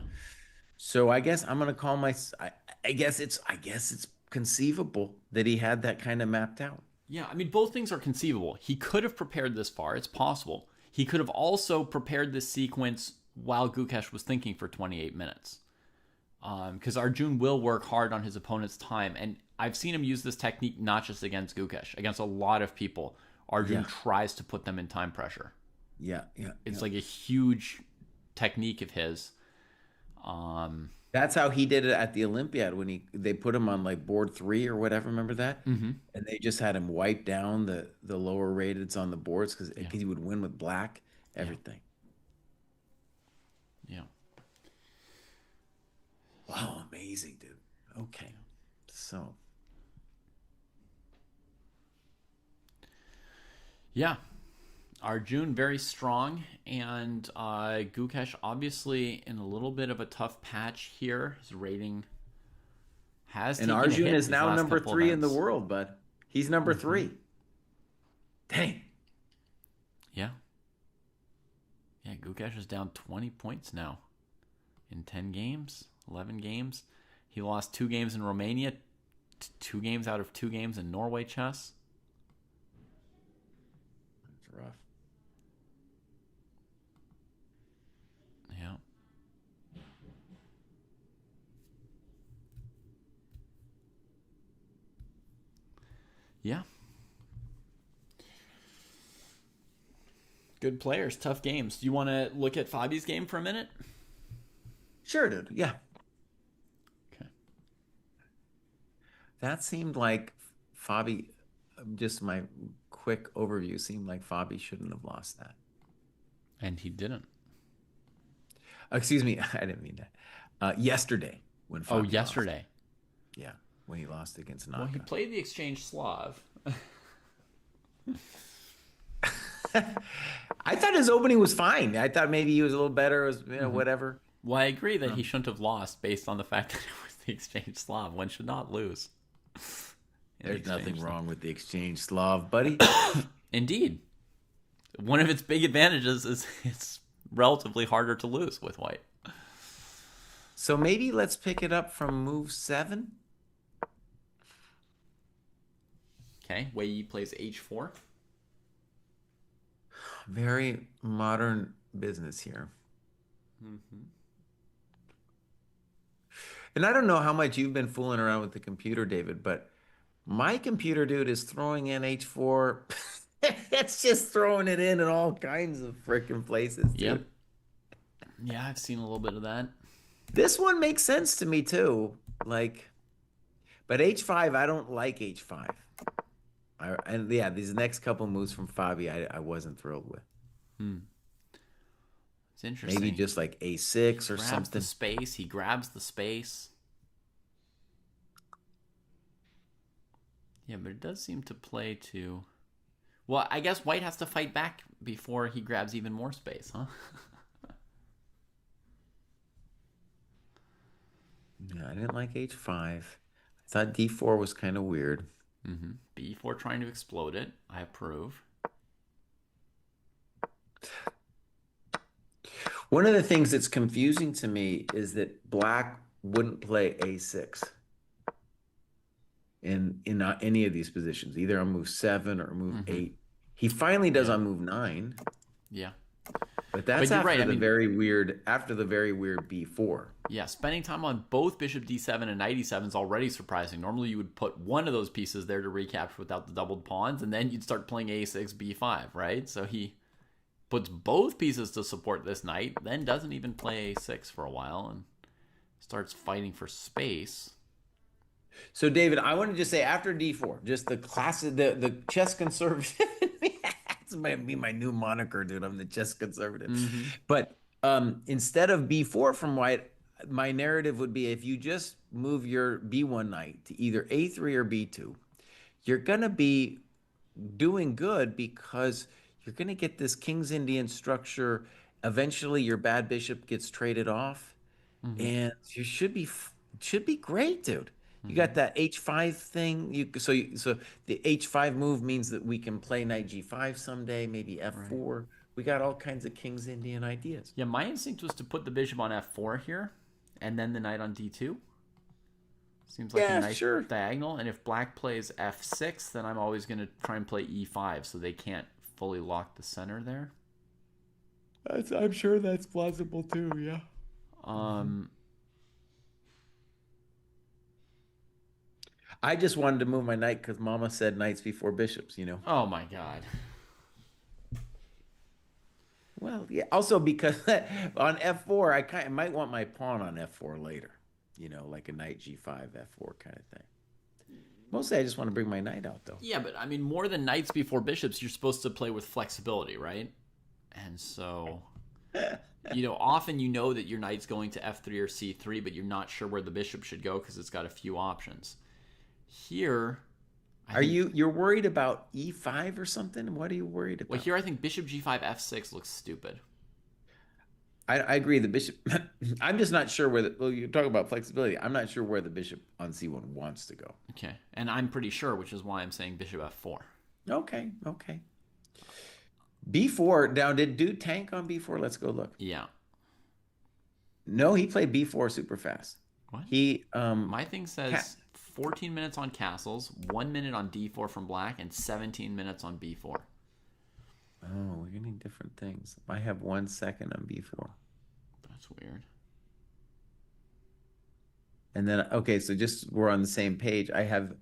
So I guess I'm gonna call I guess it's conceivable that he had that kind of mapped out. Yeah, I mean, both things are conceivable. He could have prepared this far. It's possible. He could have also prepared this sequence while Gukesh was thinking for 28 minutes. Because Arjun will work hard on his opponent's time. And I've seen him use this technique not just against Gukesh, against a lot of people. Arjun Yeah. tries to put them in time pressure. Yeah. It's like a huge technique of his. That's how he did it at the Olympiad when they put him on like board 3 or whatever. Remember that? Mm-hmm. And they just had him wipe down the lower rateds on the boards because Yeah. he would win with black, everything. Yeah. Wow, amazing, dude. Okay. So. Yeah. Arjun very strong, and Gukesh obviously in a little bit of a tough patch here. His rating has And taken a Arjun hit is these now last number couple 3 in the events. world, bud. He's number 3. Dang. Yeah. Yeah, Gukesh is down 20 points now in 10 games, 11 games. He lost 2 games in Romania, 2 games out of 2 games in Norway Chess. That's rough. Yeah. Yeah. Good players, tough games. Do you want to look at Fabi's game for a minute? Sure, dude. Yeah. Okay. That seemed like Fabi, just my quick overview, seemed like Fabi shouldn't have lost that. And he didn't. Excuse me, I didn't mean that. Yesterday, when Fabi lost. Yesterday. Yeah, when he lost against Naka. Well, he played the Exchange Slav. I thought his opening was fine. I thought maybe he was a little better, was whatever. Well, I agree that he shouldn't have lost based on the fact that it was the Exchange Slav. One should not lose. There's nothing wrong with the Exchange Slav, buddy. Indeed. One of its big advantages is it's relatively harder to lose with white. So maybe let's pick it up from move 7. Okay, Wei Yi plays h4. Very modern business here. Mm-hmm. And I don't know how much you've been fooling around with the computer, David, but my computer, dude, is throwing in h4. It's just throwing it in all kinds of freaking places, dude. Yep. Yeah, I've seen a little bit of that. This one makes sense to me too. Like, but h5, I don't like h5. And yeah, these next couple moves from Fabi, I wasn't thrilled with. It's interesting. Maybe just like a6 or grabs something. The space. He grabs the space. Yeah, but it does seem to play to... Well, I guess white has to fight back before he grabs even more space, huh? Yeah, I didn't like h5. I thought d4 was kind of weird. Mm-hmm. b4 trying to explode it. I approve. One of the things that's confusing to me is that black wouldn't play a6 in not any of these positions, either on move 7 or move 8. He finally does on move 9. Yeah. But that's after right. the very weird b4. Yeah, spending time on both bishop d7 and knight e7 is already surprising. Normally you would put one of those pieces there to recapture without the doubled pawns, and then you'd start playing a6, b5, right? So he puts both pieces to support this knight, then doesn't even play a6 for a while, and starts fighting for space. So, David, I want to just say after d4, just the classic, the chess conservative. This might be my new moniker, dude. I'm the chess conservative. But instead of b4 from white, my narrative would be if you just move your b1 knight to either a3 or b2, you're going to be doing good because you're going to get this King's Indian structure. Eventually, your bad bishop gets traded off, and you should be great, dude. You got that h5 thing. So the h5 move means that we can play knight g5 someday, maybe f4. Right. We got all kinds of King's Indian ideas. Yeah, my instinct was to put the bishop on f4 here, and then the knight on d2. Seems like a nice diagonal. And if black plays f6, then I'm always going to try and play e5, so they can't fully lock the center there. I'm sure that's plausible too. Yeah. I just wanted to move my knight because Mama said knights before bishops, you know. Oh my God. Well, yeah. Also because on F4, I kind of might want my pawn on F4 later, you know, like a knight G5, F4 kind of thing. Mostly, I just want to bring my knight out, though. Yeah, but I mean, more than knights before bishops, you're supposed to play with flexibility, right? And so, often you know that your knight's going to f3 or c3, but you're not sure where the bishop should go because it's got a few options. Here, I Are think. you're worried about E5 or something? What are you worried Well, about? here I think bishop g5 f6 looks stupid. I agree. The bishop. I'm just not sure where well, you talk about flexibility. I'm not sure where the bishop on C1 wants to go. Okay, and I'm pretty sure, which is why I'm saying bishop f4. Okay, okay. B4. Now, did dude tank on B4? Let's go look. Yeah. No, he played B4 super fast. What? He My thing says 14 minutes on castles, 1 minute on d4 from black, and 17 minutes on b4. Oh, we're getting different things. I have 1 second on B4. That's weird. And then okay, so just we're on the same page. I have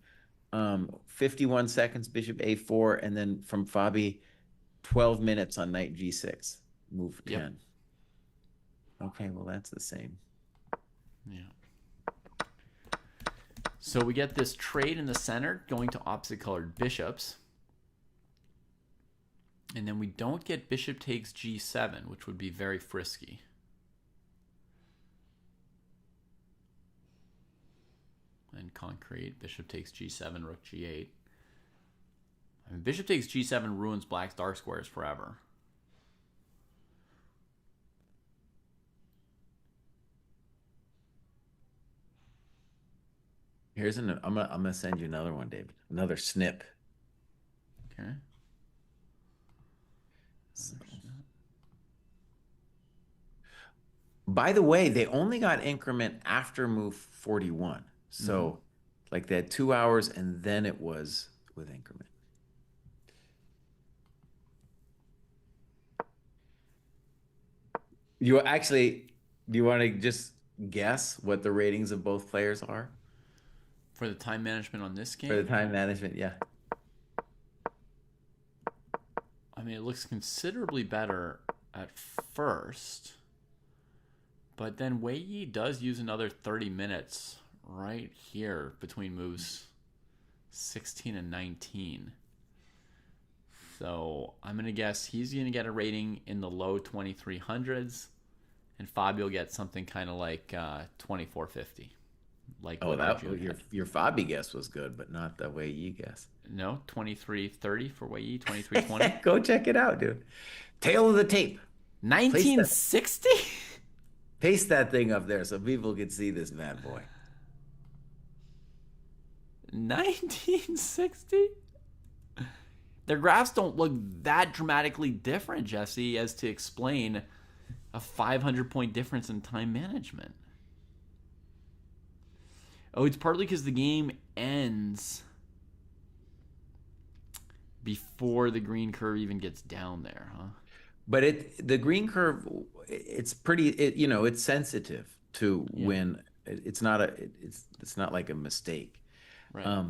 51 seconds, bishop A4, and then from Fabi, 12 minutes on knight G6, move 10. Yep. Okay, well that's the same. Yeah. So we get this trade in the center going to opposite colored bishops. And then we don't get bishop takes g7, which would be very frisky. And concrete, bishop takes g7, rook g8. I mean, bishop takes g7 ruins black's dark squares forever. Here's I'm gonna send you another one, David. Another snip. Okay. By the way, they only got increment after move 41. So like they had 2 hours and then it was with increment. You actually, do you want to just guess what the ratings of both players are? For the time management on this game? For the time management, yeah. I mean, it looks considerably better at first. But then Wei Yi does use another 30 minutes right here between moves 16 and 19. So I'm going to guess he's going to get a rating in the low 2300s. And Fabio will get something kind of like 2450. Like your Fabi guess was good, but not the Wei Yi guess. No, 2330 for Wei Yi, 2320. Go check it out, dude. Tail of the tape. 1960? Paste that thing up there so people can see this bad boy. 1960? Their graphs don't look that dramatically different, Jesse, as to explain a 500-point difference in time management. Oh, it's partly because the game ends before the green curve even gets down there, huh? But the green curve, it's pretty. It's sensitive to when it's not it's not like a mistake. Right.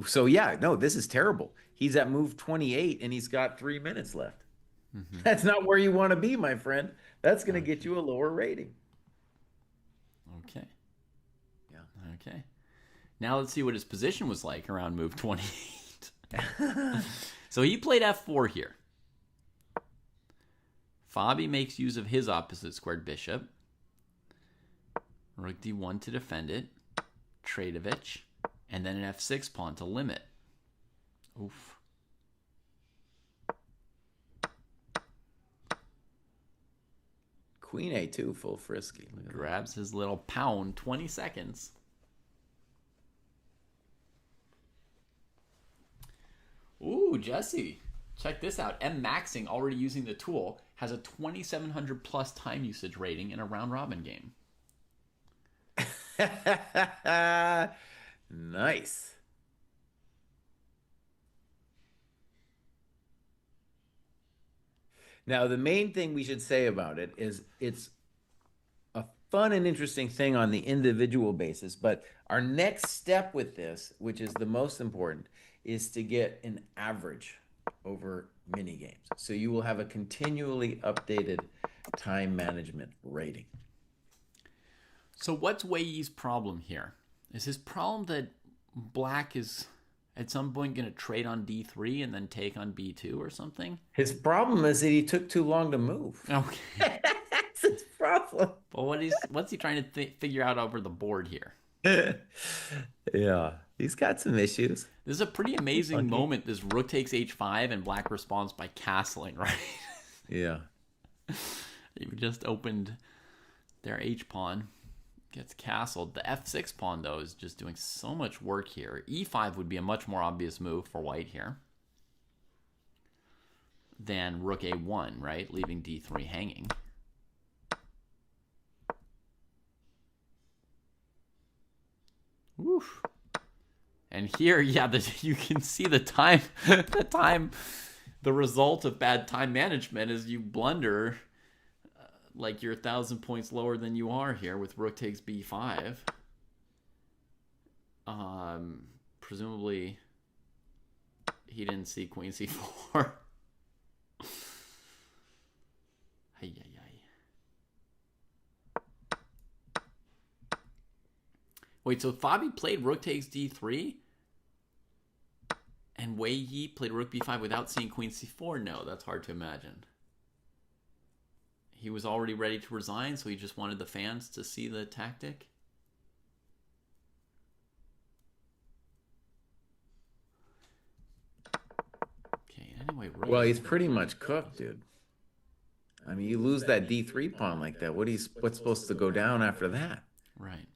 So yeah, no, this is terrible. He's at move 28 and he's got 3 minutes left. That's not where you want to be, my friend. That's going to get you a lower rating. Okay. Yeah. Okay. Now let's see what his position was like around move 28. So he played f4 here. Fabi makes use of his opposite squared bishop. Rook d1 to defend it. Tradovich. And then an f6 pawn to limit. Oof. Queen a2, full frisky. Grabs his little pound, 20 seconds. Ooh, Jesse. Check this out. M Maxing, already using the tool, has a 2,700 plus time usage rating in a round robin game. Nice. Now, the main thing we should say about it is it's a fun and interesting thing on the individual basis, but Our next step with this, which is the most important, is to get an average over mini games. So you will have a continually updated time management rating. So what's Wei Yi's problem here? Is his problem that black is at some point going to trade on d3 and then take on b2 or something? His problem is that he took too long to move. Okay. That's his problem. But what's he trying to figure out over the board here? Yeah, he's got some issues. This is a pretty amazing moment. This rook takes h5 and black responds by castling, right? Yeah. You just opened their h-pawn. Gets castled. The f6 pawn, though, is just doing so much work here. e5 would be a much more obvious move for white here than rook a1, right? Leaving d3 hanging. Woof. And here, yeah, you can see the time, the result of bad time management is you blunder like you're 1,000 points lower than you are here with rook takes b5. Presumably, he didn't see queen c4. Ay, ay, ay. Wait, so Fabi played rook takes d3? And Wei Yi played rook b5 without seeing queen c4? No, that's hard to imagine. He was already ready to resign, so he just wanted the fans to see the tactic. Okay, anyway. Well, he's pretty much cooked, dude. I mean, you lose that d3 pawn like that. What's supposed to go down after that? Right.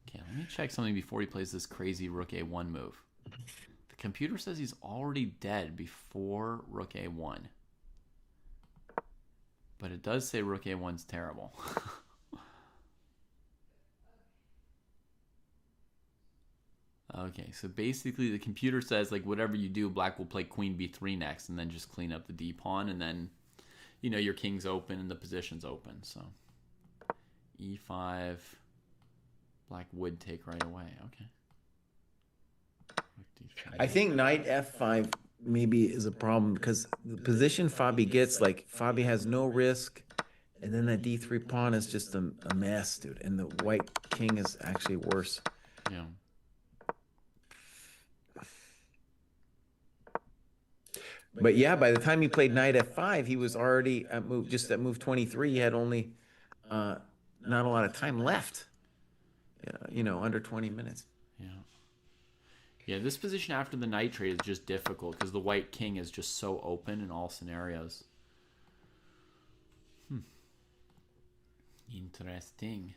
Okay, let me check something before he plays this crazy rook a1 move. The computer says he's already dead before rook a1. But it does say rook a1's terrible. Okay, so basically the computer says, like, whatever you do, black will play queen b3 next and then just clean up the d pawn, and then, you know, your king's open and the position's open. So e5, black would take right away. Okay. I think knight f5 maybe is a problem because the position Fabi gets, like, Fabi has no risk, and then that d3 pawn is just a mess, dude. And the white king is actually worse. Yeah. But yeah, by the time he played knight f5, he was already at move 23. He had only not a lot of time left. You know, under 20 minutes. Yeah. Yeah, this position after the knight trade is just difficult because the white king is just so open in all scenarios. Interesting.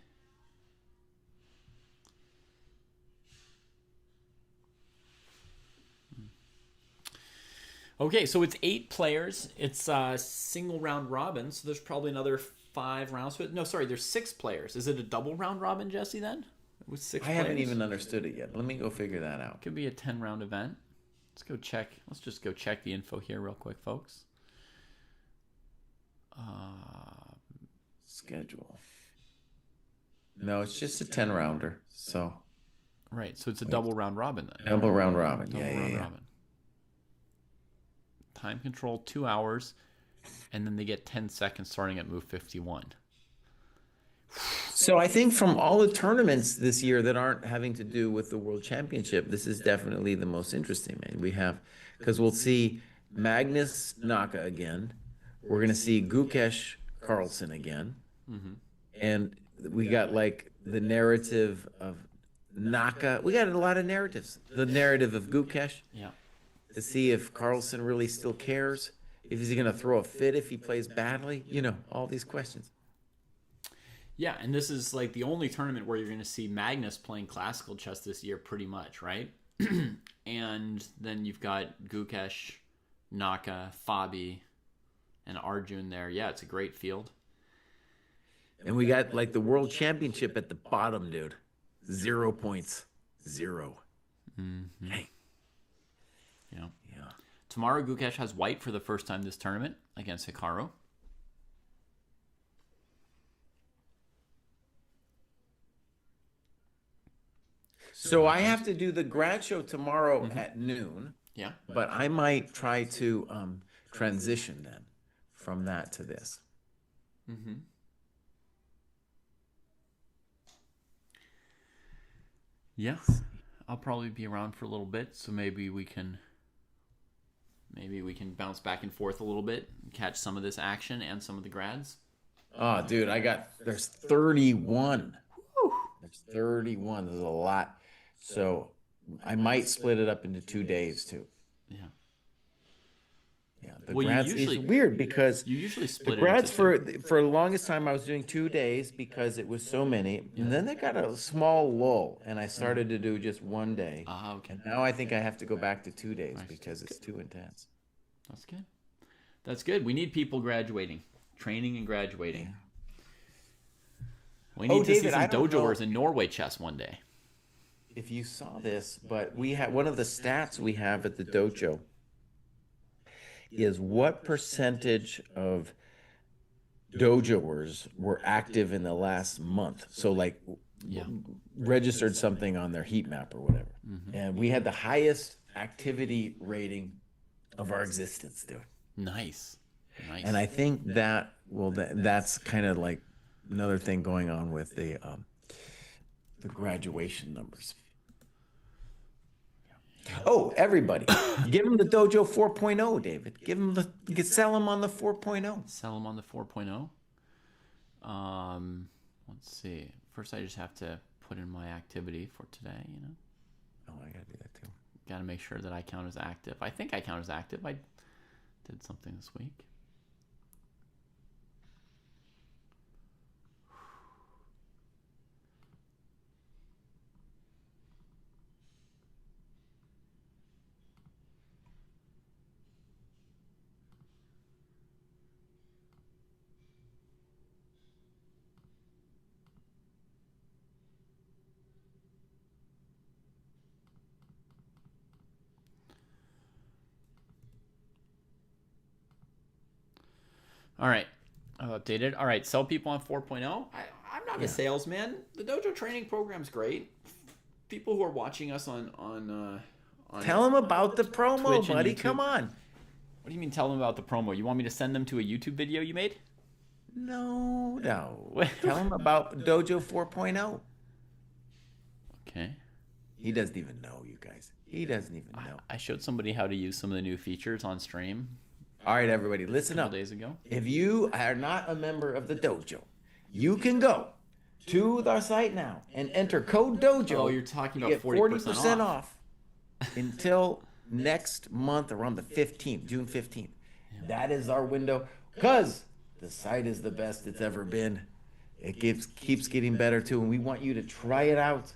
Okay, so it's 8 players. It's a single round robin, so there's probably another 5 rounds. No, sorry, there's 6 players. Is it a double round robin, Jesse, then? With 6 players? Haven't even understood it yet. Let me go figure that out. Could be a 10-round event. Let's go check. Let's just go check the info here real quick, folks. Schedule. No, it's just a 10-rounder. So. Right, so it's a double round robin then. Double round robin. Double round robin. Time control 2 hours, and then they get 10 seconds starting at move 51. So I think from all the tournaments this year that aren't having to do with the World Championship, this is definitely the most interesting, man. We have, because we'll see Magnus Naka again. We're going to see Gukesh Carlsen again. Mm-hmm. And we got like the narrative of Naka. We got a lot of narratives. The narrative of Gukesh. Yeah. To see if Carlsen really still cares. If he's going to throw a fit if he plays badly. You know, all these questions. Yeah, and this is like the only tournament where you're going to see Magnus playing classical chess this year pretty much, right? And then you've got Gukesh, Naka, Fabi, and Arjun there. Yeah, it's a great field. And we got like the World Championship at the bottom, dude. 0 points. 0. Mm-hmm. Hey. Yeah. Tomorrow, Gukesh has white for the first time this tournament against Hikaru. So I have to do the grad show tomorrow at noon, Yeah. but I might try to transition then from that to this. Mm-hmm. Yeah. I'll probably be around for a little bit, so maybe we can bounce back and forth a little bit, and catch some of this action and some of the grads. Oh, dude, there's 31. There's 31. There's a lot. So I might split it up into 2 days too. Yeah. Yeah, the Well, grads is weird because you usually the split grads it into two. for the longest time I was doing 2 days because it was so many, and then they got a small lull, and I started to do just one day. Ah, okay. And now I think I have to go back to 2 days Nice. because it's too intense. That's good. That's good. We need people graduating, training and graduating. We need to David, see some I don't dojoers know in Norway chess one day. if you saw this, but we have one of the stats we have at the dojo is what percentage of dojoers were active in the last month. So like registered something on their heat map or whatever. And we had the highest activity rating of our existence, dude. Nice. And I think that's kind of like another thing going on with the graduation numbers. Oh, everybody. Give them the Dojo 4.0, David. You can sell them on the 4.0. Sell them on the 4.0. Let's see. First, I just have to put in my activity for today, you know. Oh, I got to do that too. Got to make sure that I count as active. I think I count as active. I did something this week. All right. I've updated. All right. Sell people on 4.0. I'm not a salesman. The dojo training program's great. People who are watching us on Tell them about the promo, Twitch and buddy. YouTube. Come on. What do you mean tell them about the promo? You want me to send them to a YouTube video you made? No. Tell them about Dojo 4.0. Okay. He doesn't even know, you guys. He doesn't even know. I showed somebody how to use some of the new features on stream All right, everybody, listen a up. couple days ago. If you are not a member of the dojo, you can go to our site now and enter code dojo. Oh, you're talking to about get 40% off until next month around the 15th, June 15th. Yeah. That is our window because the site is the best it's ever been. It keeps getting better too, and we want you to try it out.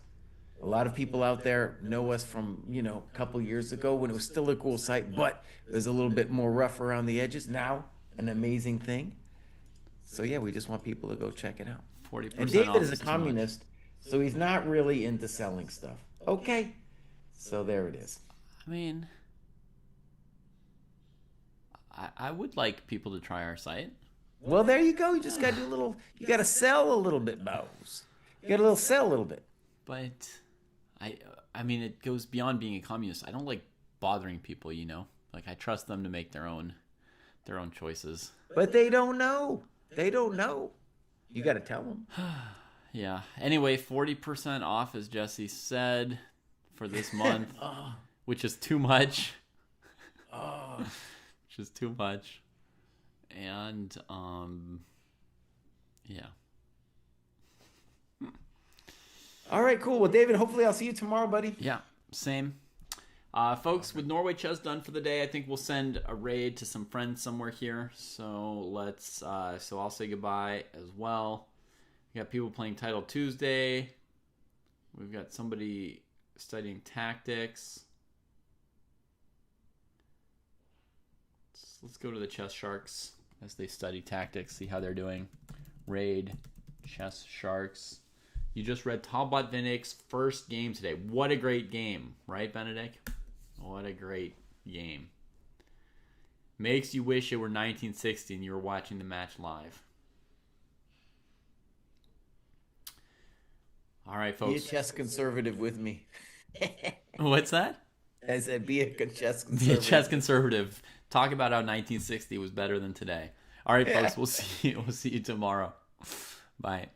A lot of people out there know us from, a couple years ago when it was still a cool site, but it was a little bit more rough around the edges. Now, an amazing thing. So yeah, we just want people to go check it out. 40% and David off is a communist, so he's not really into selling stuff. Okay, so there it is. I mean, I would like people to try our site. Well, there you go. You just got to do a little. You got to sell a little bit, Bose. You got to sell a little bit. But I mean, it goes beyond being a communist. I don't like bothering people, Like I trust them to make their own choices. But they don't know. They don't know. You got to tell them. Yeah. Anyway, 40% off, as Jesse said, for this month, which is too much. Which is too much. And yeah. All right, cool. Well, David, hopefully I'll see you tomorrow, buddy. Yeah, same. Folks, with Norway Chess done for the day, I think we'll send a raid to some friends somewhere here. So let's. So I'll say goodbye as well. We got people playing Title Tuesday. We've got somebody studying tactics. Let's go to the Chess Sharks as they study tactics, see how they're doing. Raid, Chess Sharks. You just read Talbot Vinnick's first game today. What a great game, right, Benedict? What a great game. Makes you wish it were 1960 and you were watching the match live. All right, Be a folks. chess conservative with me. What's that? I said, be a chess Be a chess conservative. conservative. Talk about how 1960 was better than today. All right, folks. We'll see you. We'll see you tomorrow. Bye.